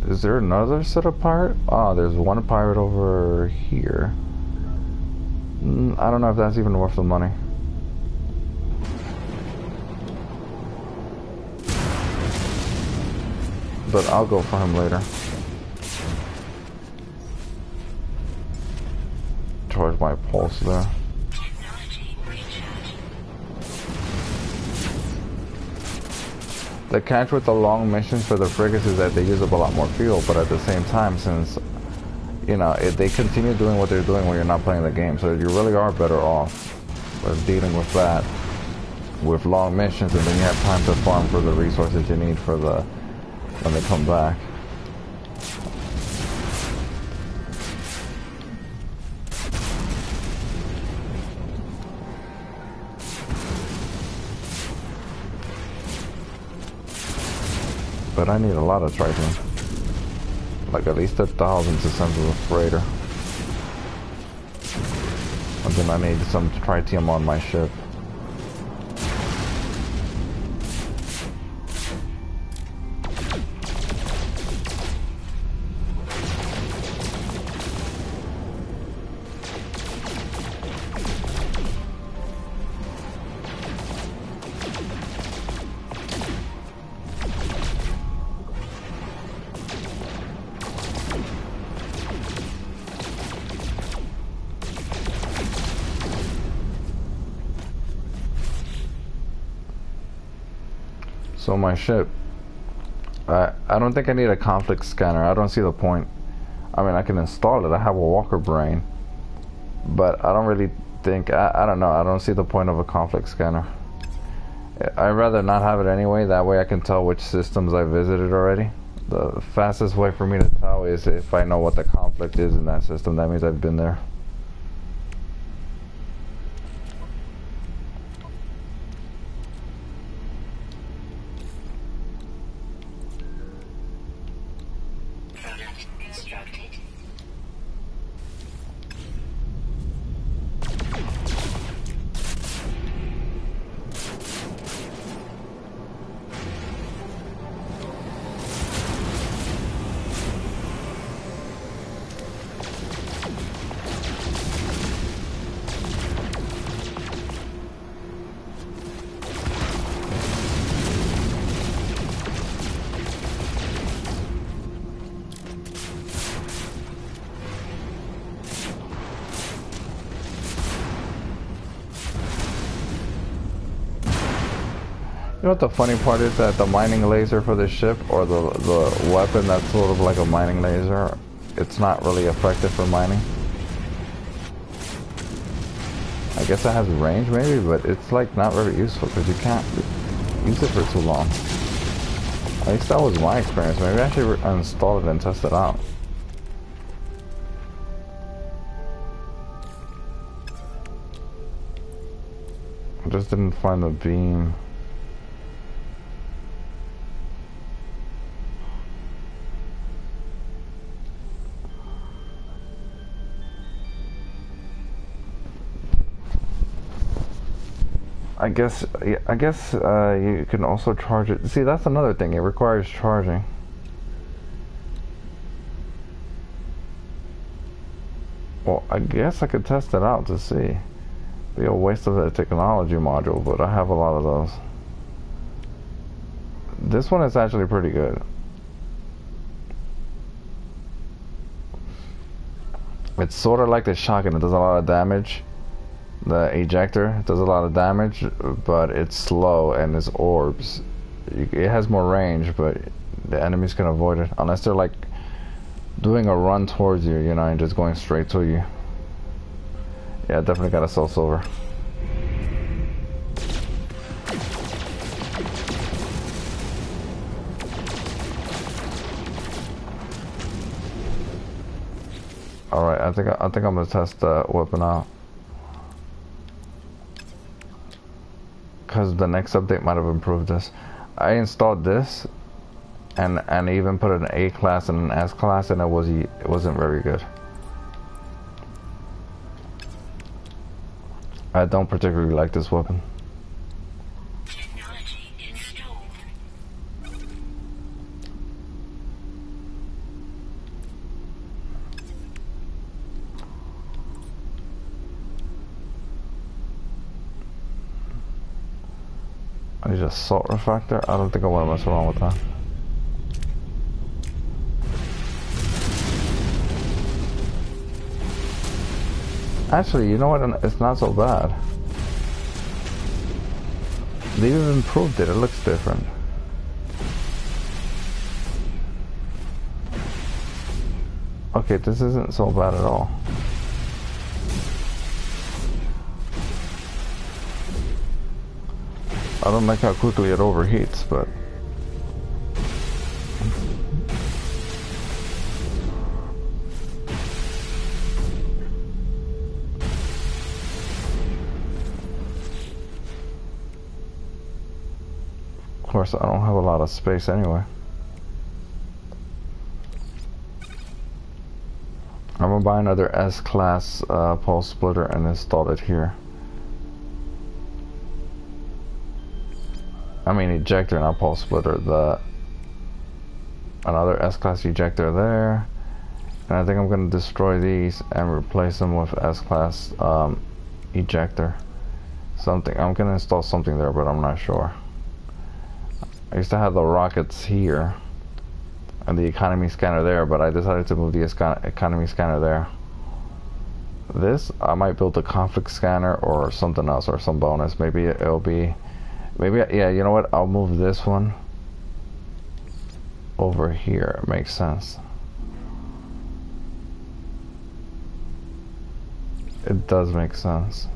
Is there another set of pirate? Oh, there's one pirate over here. I don't know if that's even worth the money. But I'll go for him later. Charge my pulse there. The catch with the long missions for the frigates is that they use up a lot more fuel, but at the same time, since, you know, they continue doing what they're doing when you're not playing the game, so you really are better off with dealing with that, with long missions, and then you have time to farm for the resources you need for the, when they come back. But I need a lot of tritium. Like at least 1,000 to send to the freighter. And then I need some tritium on my ship. So my ship, I don't think I need a conflict scanner. I don't see the point. I mean, I can install it. I have a walker brain, but I don't really think, I don't know. I don't see the point of a conflict scanner. I'd rather not have it anyway. That way I can tell which systems I visited already. The fastest way for me to tell is if I know what the conflict is in that system. That means I've been there. You know what the funny part is? That the mining laser for the ship, or the weapon that's sort of like a mining laser, it's not really effective for mining. I guess it has range maybe, but it's like not very useful because you can't use it for too long. At least that was my experience. Maybe I should install it and test it out. I just didn't find the beam. I guess you can also charge it. See, that's another thing. It requires charging. Well, I guess I could test it out to see. Be a waste of the technology module, but I have a lot of those. This one is actually pretty good. It's sort of like the shotgun. It does a lot of damage. The ejector does a lot of damage, but it's slow and it's orbs. It has more range, but the enemies can avoid it unless they're like doing a run towards you, you know, and just going straight to you. Yeah, definitely gotta sell silver. All right, I think I'm gonna test the weapon out. Because the next update might have improved this. I installed this and even put an A class and an S class, and it wasn't very good. I don't particularly like this weapon. Technology installed. I need a salt refractor. I don't think I want to mess around with that. Actually, you know what? It's not so bad. They even improved it. It looks different. Okay, this isn't so bad at all. I don't like how quickly it overheats, but of course I don't have a lot of space anyway. I'm gonna buy another S-class pulse splitter and install it here. I mean ejector, not pulse splitter. Another S-class ejector there, and I think I'm gonna destroy these and replace them with S-class ejector. Something I'm gonna install something there, but I'm not sure. I used to have the rockets here and the economy scanner there, but I decided to move the economy scanner there. This I might build a conflict scanner or something else, or some bonus. Maybe it'll be. Maybe, yeah, you know what? I'll move this one over here. It makes sense. It does make sense.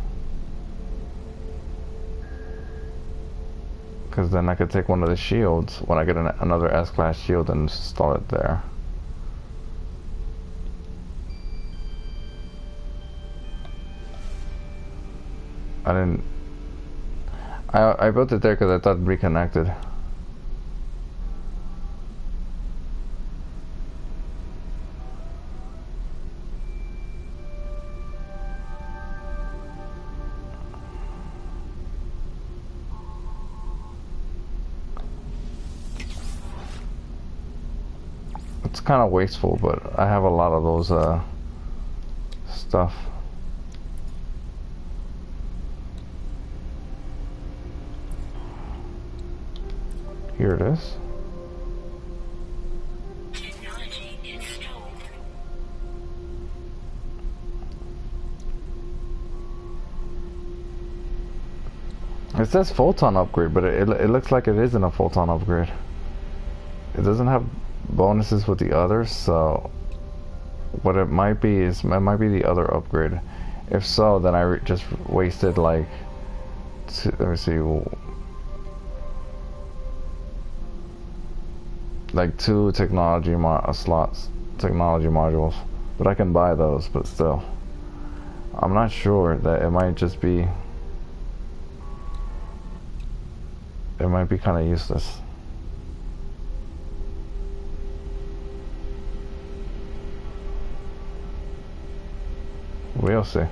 Because then I could take one of the shields when I get another S-class shield and install it there. I built it there because I thought it'd be connected. It's kind of wasteful, but I have a lot of those stuff. Here it is. Technology installed. It says photon upgrade, but it looks like it isn't a photon upgrade. It doesn't have bonuses with the others, so what it might be is it might be the other upgrade. If so, then I just wasted like let me see, like 2 technology slots, technology modules. But I can buy those, but still, I'm not sure. That it might just be, it might be kind of useless. We'll see.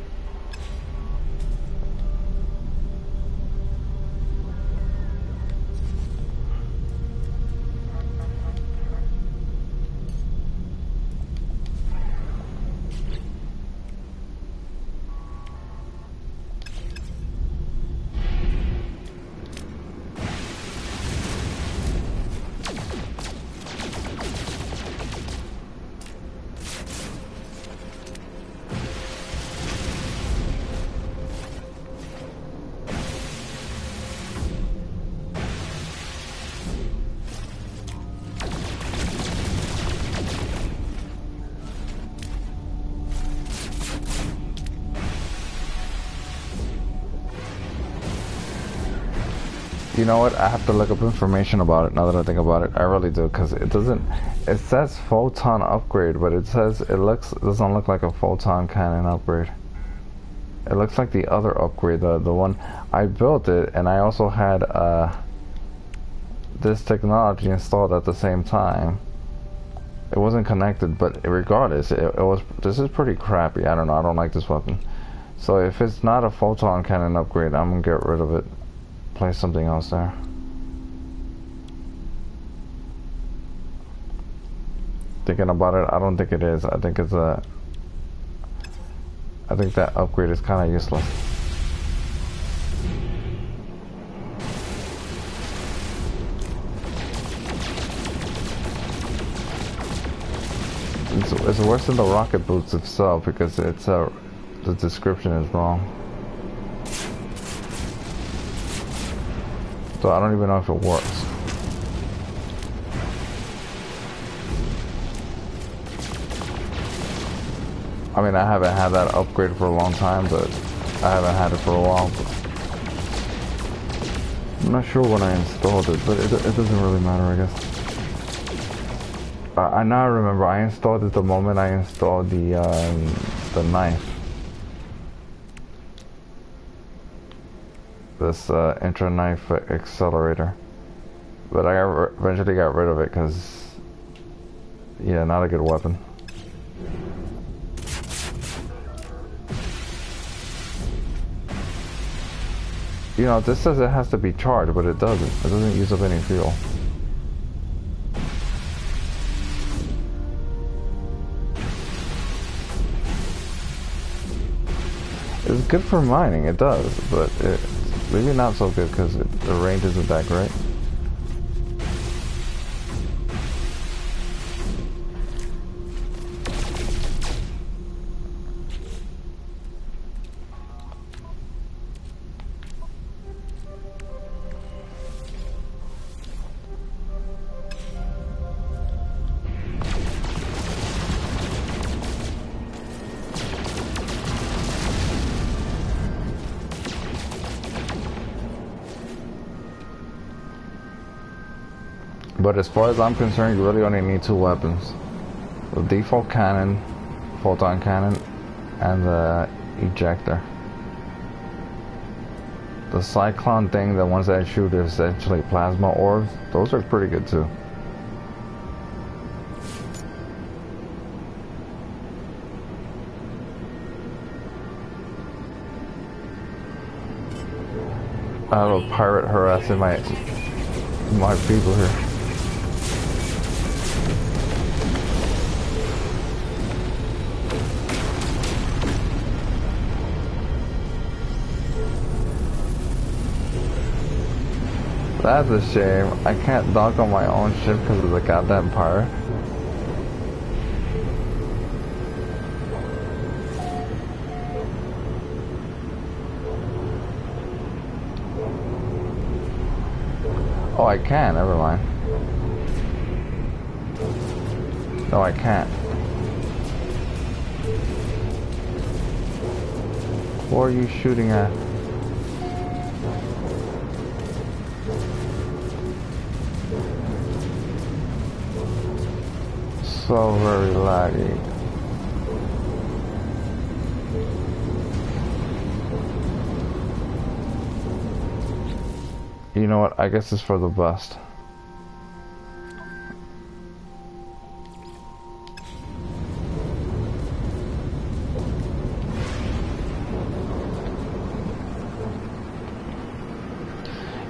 You know what? I have to look up information about it now that I think about it. I really do, because it doesn't. It says photon upgrade, but it says it doesn't look like a photon cannon upgrade. It looks like the other upgrade, the one I built it, and I also had this technology installed at the same time. It wasn't connected, but regardless, it was. This is pretty crappy. I don't know. I don't like this weapon. So if it's not a photon cannon upgrade, I'm gonna get rid of it. Place something else there. Thinking about it, I don't think it is. I think it's a. I think that upgrade is kind of useless. It's worse than the rocket boots itself because it's the description is wrong. So I don't even know if it works. I mean, I haven't had that upgrade for a long time, but I haven't had it for a while. I'm not sure when I installed it, but it doesn't really matter, I guess. I now remember I installed it the moment I installed the knife. This intra knife accelerator, but I eventually got rid of it because, yeah, not a good weapon. You know, this says it has to be charged, but it doesn't. It doesn't use up any fuel. It's good for mining, it does, but it's maybe not so good because the range isn't that great. But as far as I'm concerned, you really only need 2 weapons. The default cannon, photon cannon, and the ejector. The cyclone thing, the ones that shoot essentially plasma orbs, those are pretty good too. I have a pirate harassing my people here. That's a shame. I can't dock on my own ship because of the goddamn pirate. Oh, I can. Never mind. No, I can't. What are you shooting at? So very laggy. You know what? I guess it's for the best.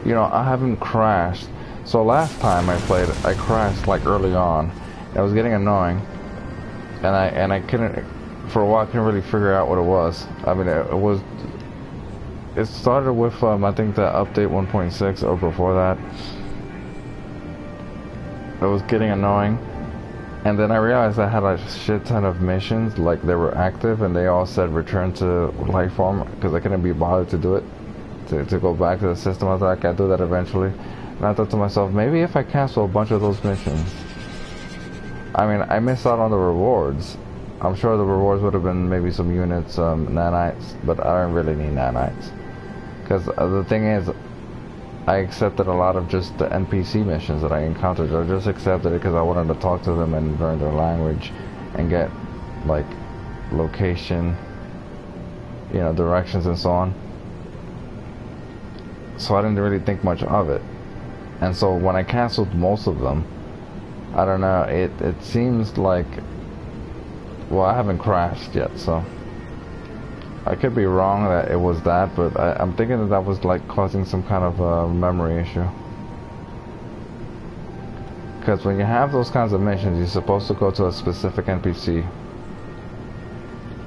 You know, I haven't crashed. So last time I played, I crashed like early on. It was getting annoying, and I couldn't, for a while, I couldn't really figure out what it was. I mean, it started with I think the update 1.6 or before that. It was getting annoying, and then I realized I had a shit ton of missions, like they were active, and they all said return to life form because I couldn't be bothered to do it. To go back to the system. I thought I could do that eventually. And I thought to myself, maybe if I cancel a bunch of those missions. I mean, I missed out on the rewards. I'm sure the rewards would have been maybe some units, nanites, but I don't really need nanites. Because the thing is, I accepted a lot of just the NPC missions that I encountered. I just accepted it because I wanted to talk to them and learn their language and get, like, location, you know, directions and so on. So I didn't really think much of it, and so when I canceled most of them, I don't know, it seems like, well, I haven't crashed yet, so I could be wrong that it was that, but I'm thinking that was like causing some kind of memory issue, because when you have those kinds of missions, you're supposed to go to a specific NPC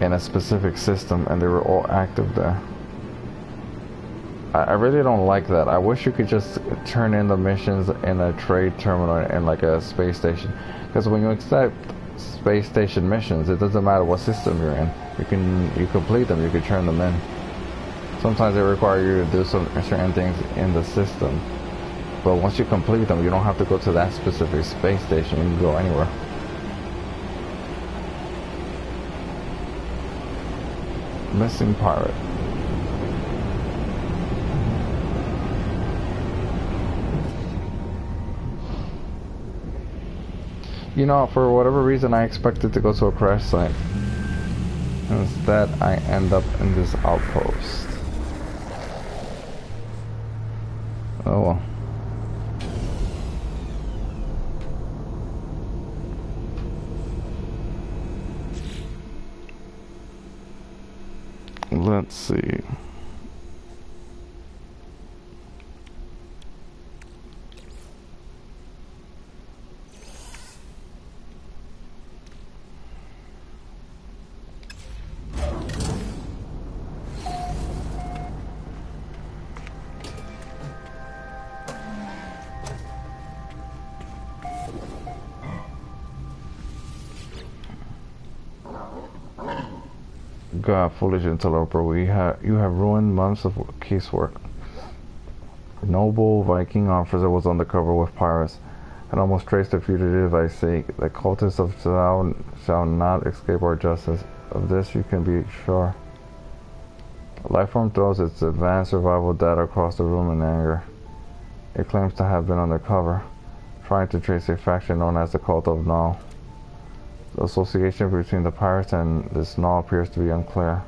in a specific system, and they were all active there. I really don't like that. I wish you could just turn in the missions in a trade terminal in like a space station. Because when you accept space station missions, it doesn't matter what system you're in. You complete them, you can turn them in. Sometimes they require you to do certain things in the system. But once you complete them, you don't have to go to that specific space station. You can go anywhere. Missing pirate. You know, for whatever reason, I expected to go to a crash site. Instead, I end up in this outpost. Oh well. Let's see. God, foolish interloper, you have ruined months of casework. Noble Viking officer was undercover with pirates and almost traced the fugitive I seek. The cultists of Zao shall not escape our justice. Of this you can be sure. Lifeform throws its advanced survival data across the room in anger. It claims to have been undercover, trying to trace a faction known as the Cult of Null. The association between the pirates and this Null appears to be unclear.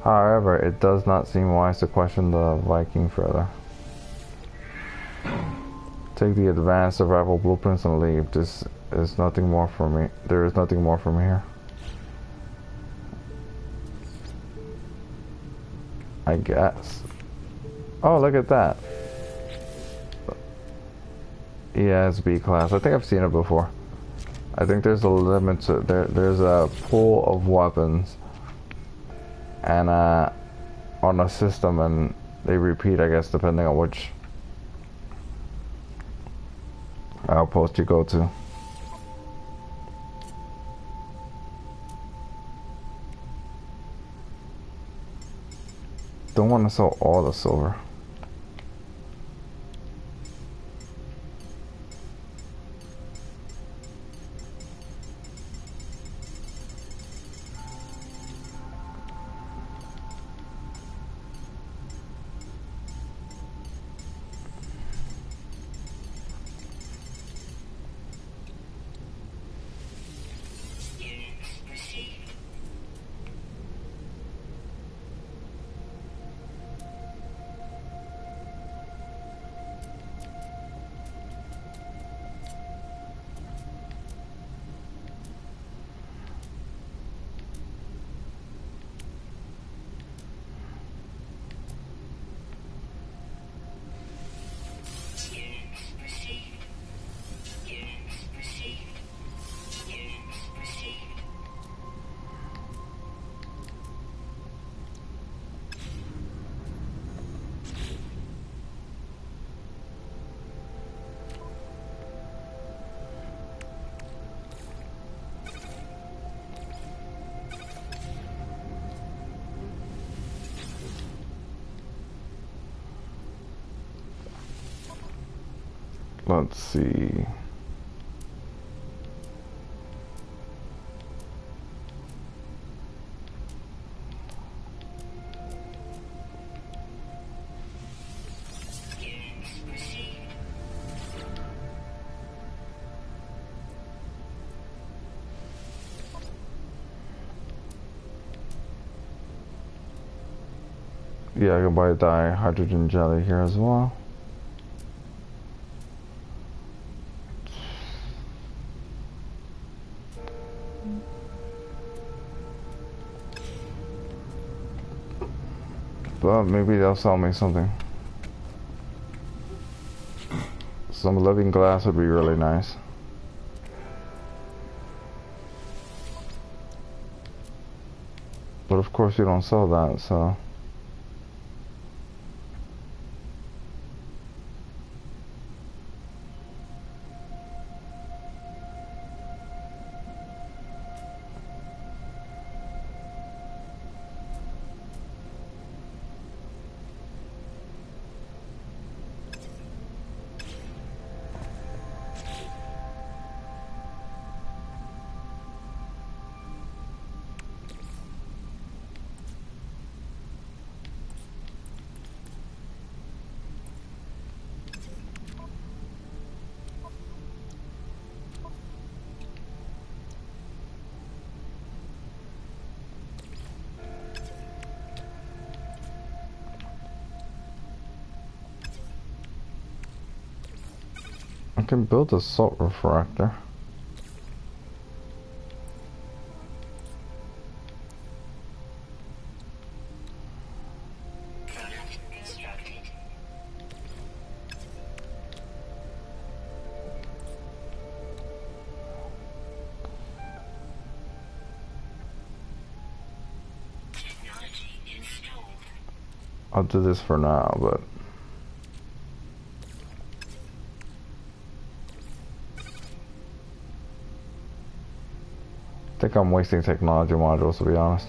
However, it does not seem wise to question the Viking further. Take the advanced survival blueprints and leave. This is nothing more for me. There is nothing more from here. I guess. Oh, look at that. Yeah, it's B class. I think I've seen it before. I think there's a limit to there's a pool of weapons and on a system, and they repeat, I guess, depending on which outpost you go to. Don't want to sell all the silver. Let's see. Yeah, I can buy hydrogen jelly here as well. But maybe they'll sell me something. Some living glass would be really nice. But of course you don't sell that, so... I can build a salt refractor. Product constructed. Technology installed. I'll do this for now, but... I think I'm wasting technology modules, to be honest.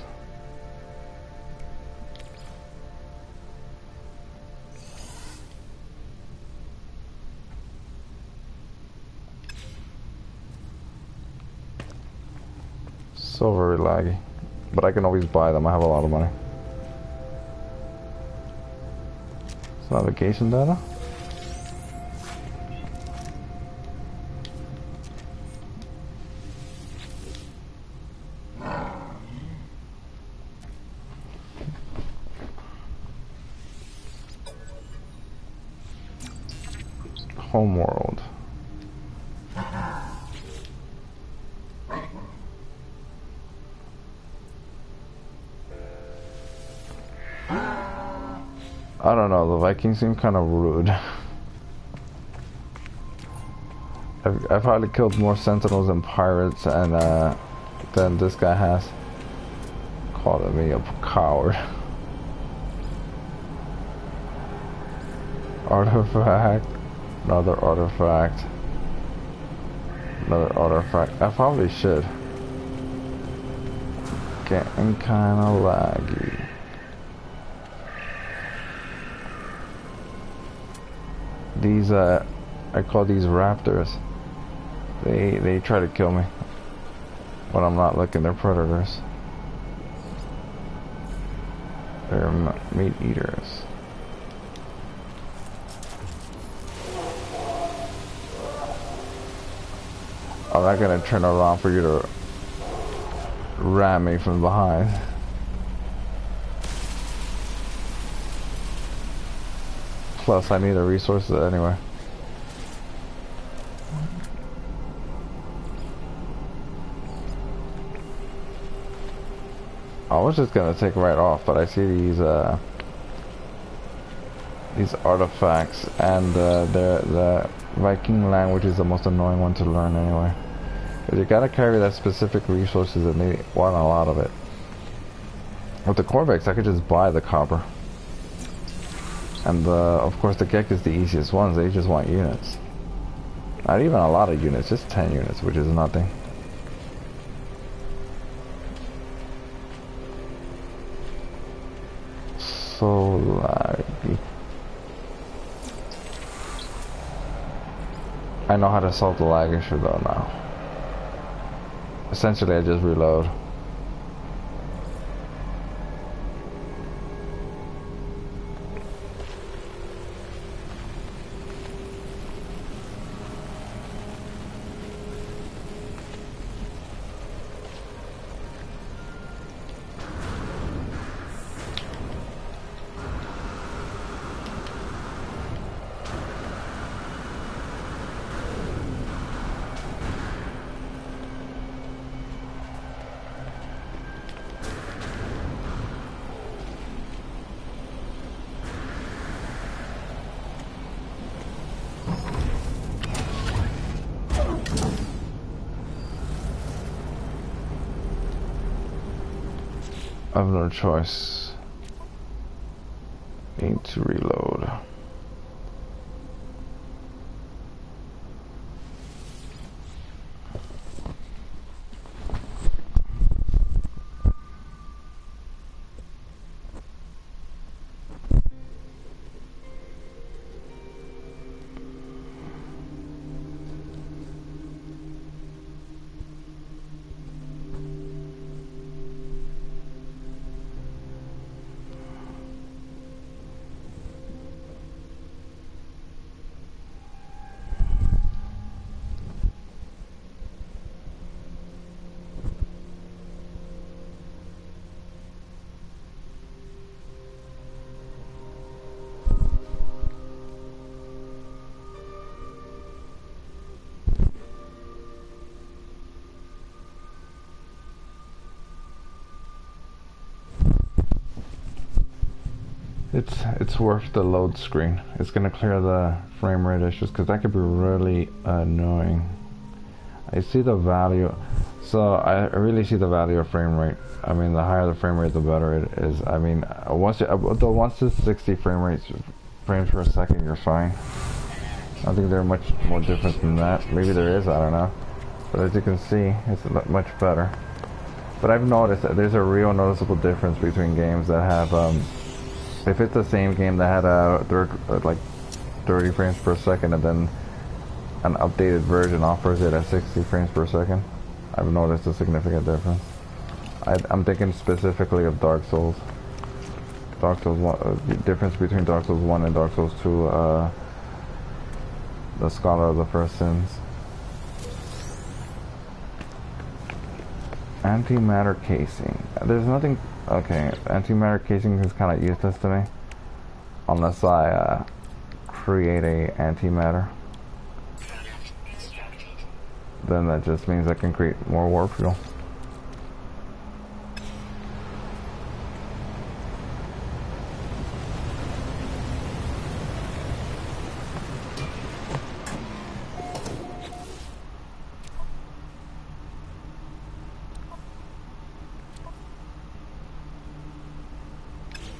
So very laggy. But I can always buy them, I have a lot of money. It's navigation data? Homeworld. I don't know, the Vikings seem kind of rude. I've probably killed more sentinels and pirates and than this guy has. Calling me a coward. Artifact. Another artifact. Another artifact. I probably should. Getting kinda laggy. These I call these raptors. They try to kill me when I'm not looking. They're predators. They're meat eaters. I'm not gonna turn around for you to ram me from behind. Plus, I need the resources anyway. I was just gonna take right off, but I see these artifacts, and the Viking language is the most annoying one to learn anyway. Because you gotta carry that specific resources, and they want a lot of it. With the Corvex, I could just buy the copper. And of course the Gek is the easiest ones, they just want units. Not even a lot of units, just 10 units, which is nothing. So laggy. I know how to solve the lag issue though now. Essentially, I just reload. I have no choice. Need to reload. It's worth the load screen. It's gonna clear the frame rate issues because that could be really annoying. I see the value, so I really see the value of frame rate. I mean, the higher the frame rate, the better it is. I mean, once it's 60 frames per second, you're fine. I think they're much more different than that. Maybe there is, I don't know. But as you can see, it's much better. But I've noticed that there's a real noticeable difference between games that have, if it's the same game that had like 30 frames per second and then an updated version offers it at 60 frames per second, I've noticed a significant difference. I'm thinking specifically of Dark Souls. Dark Souls 1, the difference between Dark Souls 1 and Dark Souls 2, the Scholar of the First Sins. Antimatter casing. There's nothing. Okay, antimatter casing is kind of useless to me, unless I create a antimatter. Then that just means I can create more warp fuel.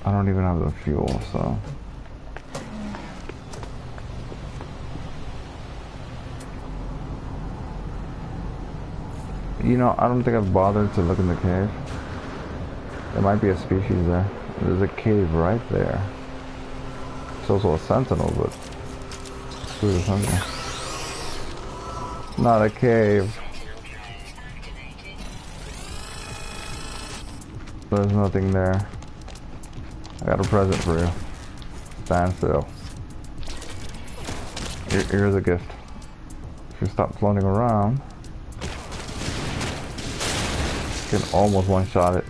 I don't even have the fuel, so. You know, I don't think I've bothered to look in the cave. There might be a species there. There's a cave right there. It's also a sentinel, but who's a sentinel? Not a cave. There's nothing there. I got a present for you. Stand still. Here's a gift. If you stop floating around, you can almost one-shot it.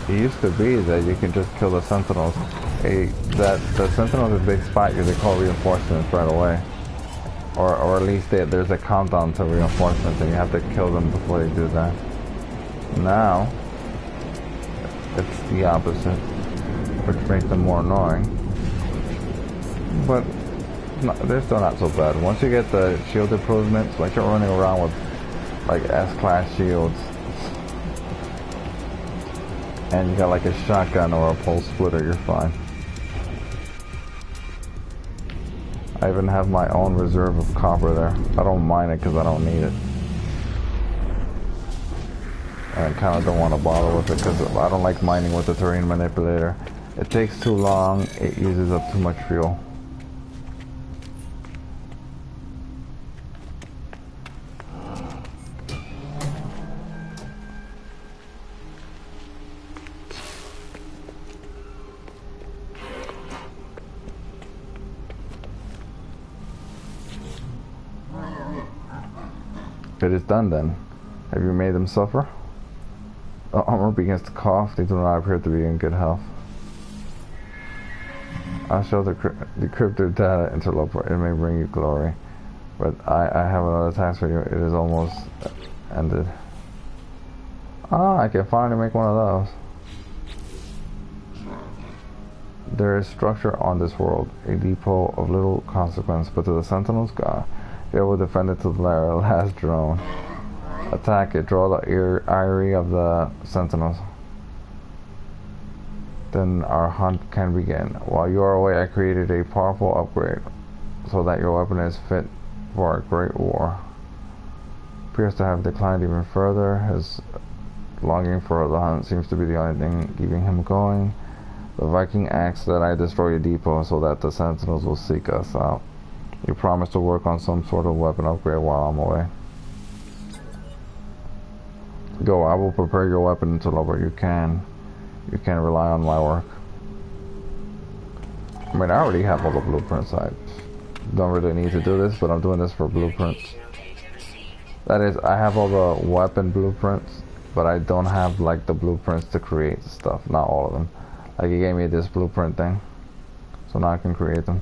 It used to be that you can just kill the sentinels. That the sentinels is a big spot because they call reinforcements right away. Or at least there's a countdown to reinforcements and you have to kill them before they do that. Now, it's the opposite, which makes them more annoying. But no, they're still not so bad. Once you get the shield improvements, like you're running around with like S-class shields, and you got like a shotgun or a pulse splitter, you're fine. I even have my own reserve of copper there. I don't mine it because I don't need it. And I kind of don't want to bother with it because I don't like mining with the terrain manipulator. It takes too long, it uses up too much fuel. It is done then. Have you made them suffer? The armor begins to cough. They do not appear to be in good health. I'll show the decrypted data interloper. It may bring you glory. But I have another task for you. It is almost ended. Ah, I can finally make one of those. There is structure on this world. A depot of little consequence. But to the Sentinels, God. They will defend it to the last drone. Attack it. Draw the eyrie of the Sentinels. Then our hunt can begin. While you are away, I created a powerful upgrade so that your weapon is fit for a great war. Appears to have declined even further. His longing for the hunt seems to be the only thing keeping him going. The Viking asks that I destroy a depot so that the Sentinels will seek us out. You promise to work on some sort of weapon upgrade while I'm away. Go, I will prepare your weapon interloper. You can rely on my work. I mean, I already have all the blueprints. I don't really need to do this, but I'm doing this for blueprints. That is, I have all the weapon blueprints, but I don't have like the blueprints to create stuff. Not all of them. Like, he gave me this blueprint thing, so now I can create them.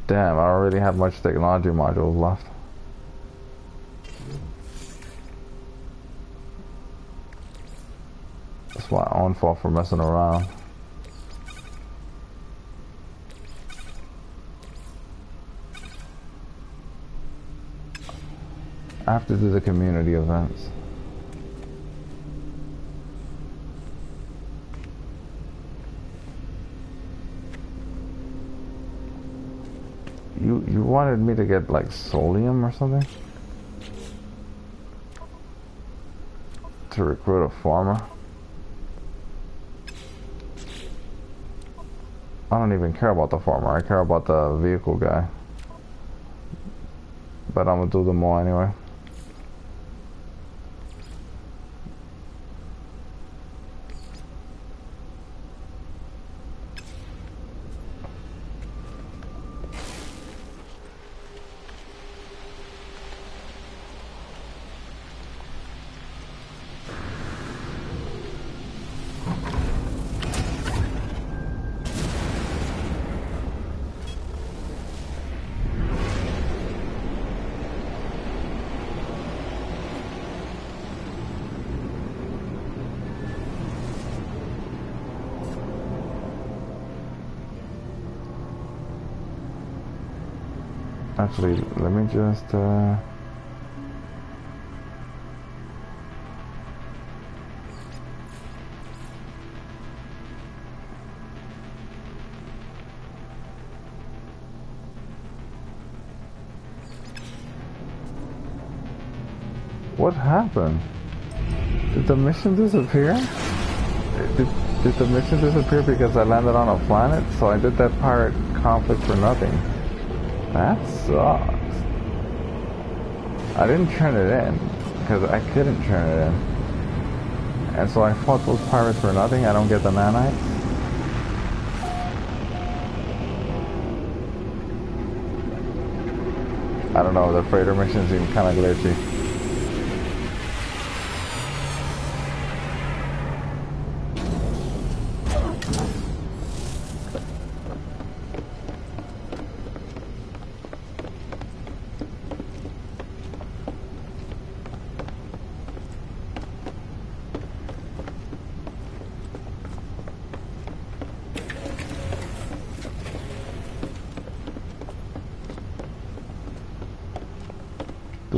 Damn, I don't really have much technology modules left. It's my own fault for messing around. I have to do the community events. You wanted me to get like solium or something? To recruit a farmer? I don't even care about the farmer, I care about the vehicle guy. But I'm gonna do them all anyway. Actually, let me just what happened? Did the mission disappear? Did the mission disappear because I landed on a planet? So I did that pirate conflict for nothing. That sucks. I didn't turn it in because I couldn't turn it in. And so I fought those pirates for nothing. I don't get the nanites. I don't know, the freighter mission seemed kind of glitchy.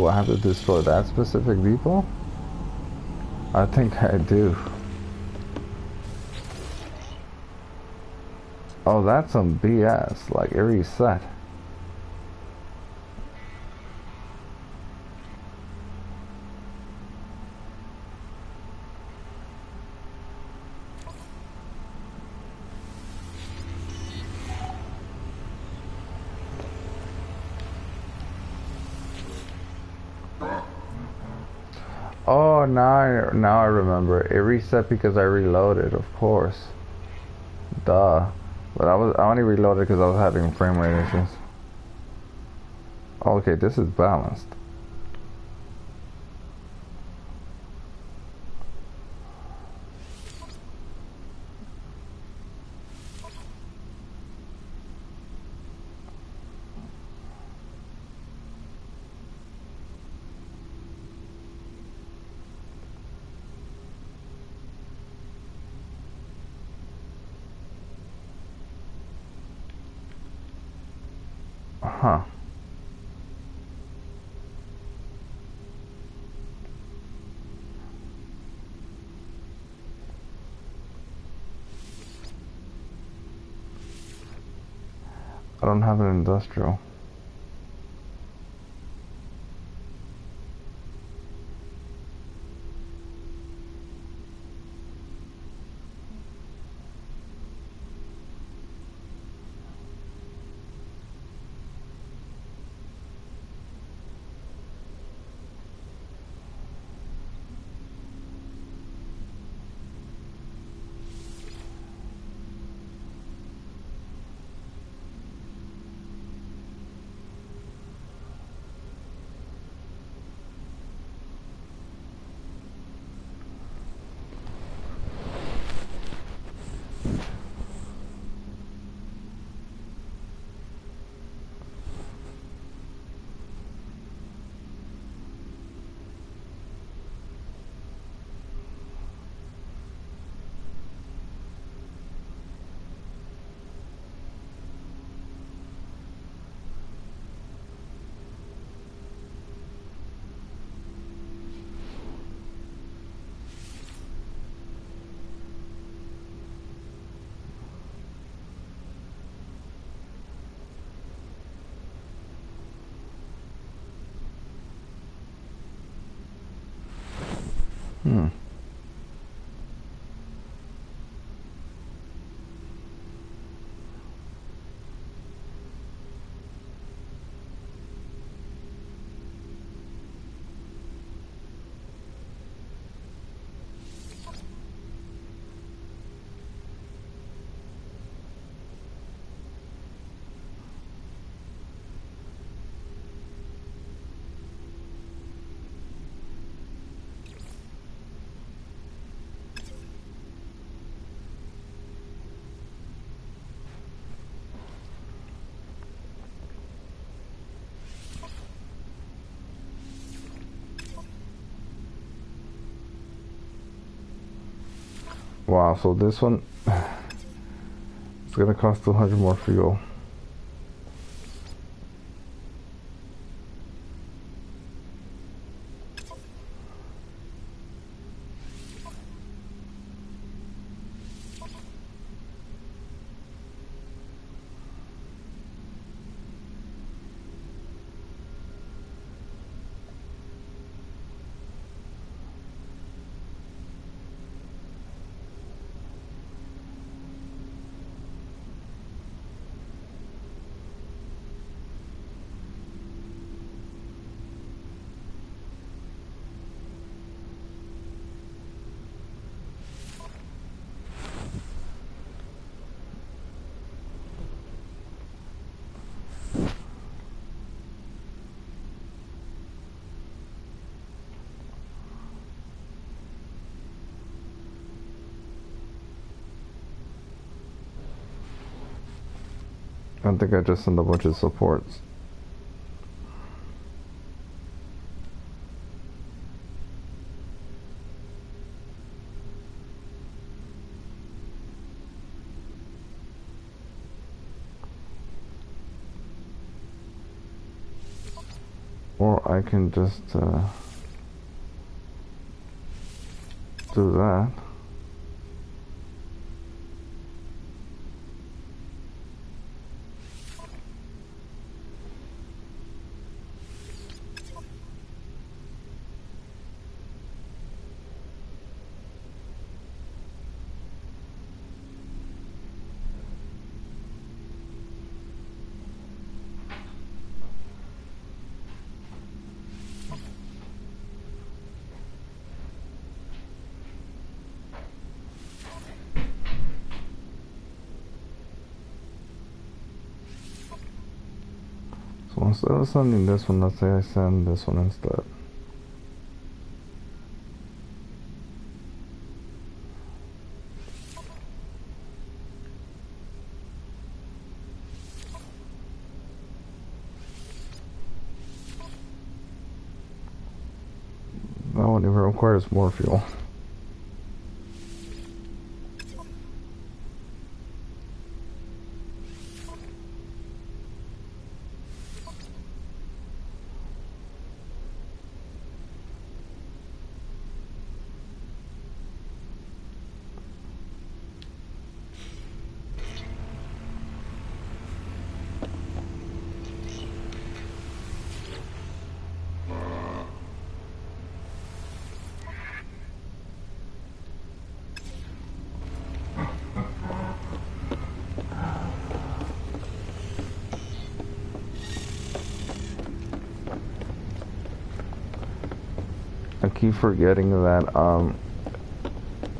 Do I have to destroy that specific depot? I think I do. Oh, that's some BS. Like, it reset. Oh, now I remember. It reset because I reloaded, of course. Duh. But I only reloaded because I was having frame rate issues. Okay, this is balanced. Huh. I don't have an industrial. Hmm. Wow, so this one it's gonna cost 200 more fuel. I think I just sent a bunch of supports. Or I can just do that. So instead of sending this one, let's say I send this one instead. That one even requires more fuel. I keep forgetting that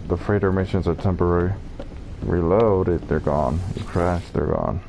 the freighter missions are temporary. Reload it, they're gone. You crash, they're gone.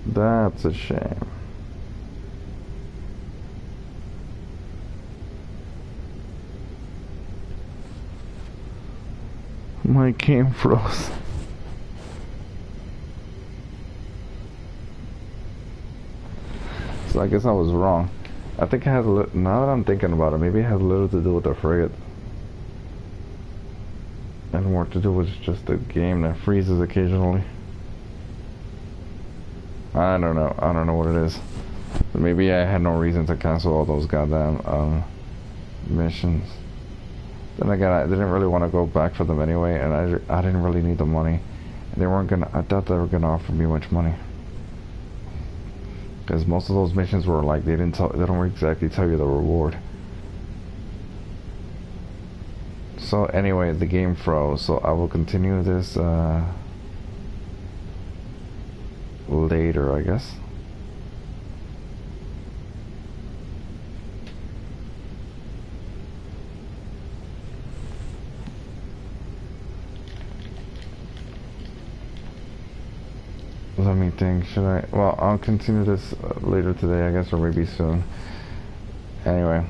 That's a shame. My game froze. So I guess I was wrong. I think it has now that I'm thinking about it, maybe it has little to do with the frigate. And more to do with just the game that freezes occasionally. I don't know. I don't know what it is. Maybe I had no reason to cancel all those goddamn missions. Then again, I didn't really want to go back for them anyway, and I didn't really need the money. They weren't gonna. I thought they were gonna offer me much money, because most of those missions were like they don't exactly tell you the reward. So anyway, the game froze. So I will continue this later, I guess. Let me think, should I? Well, I'll continue this later today, I guess, or maybe soon. Anyway.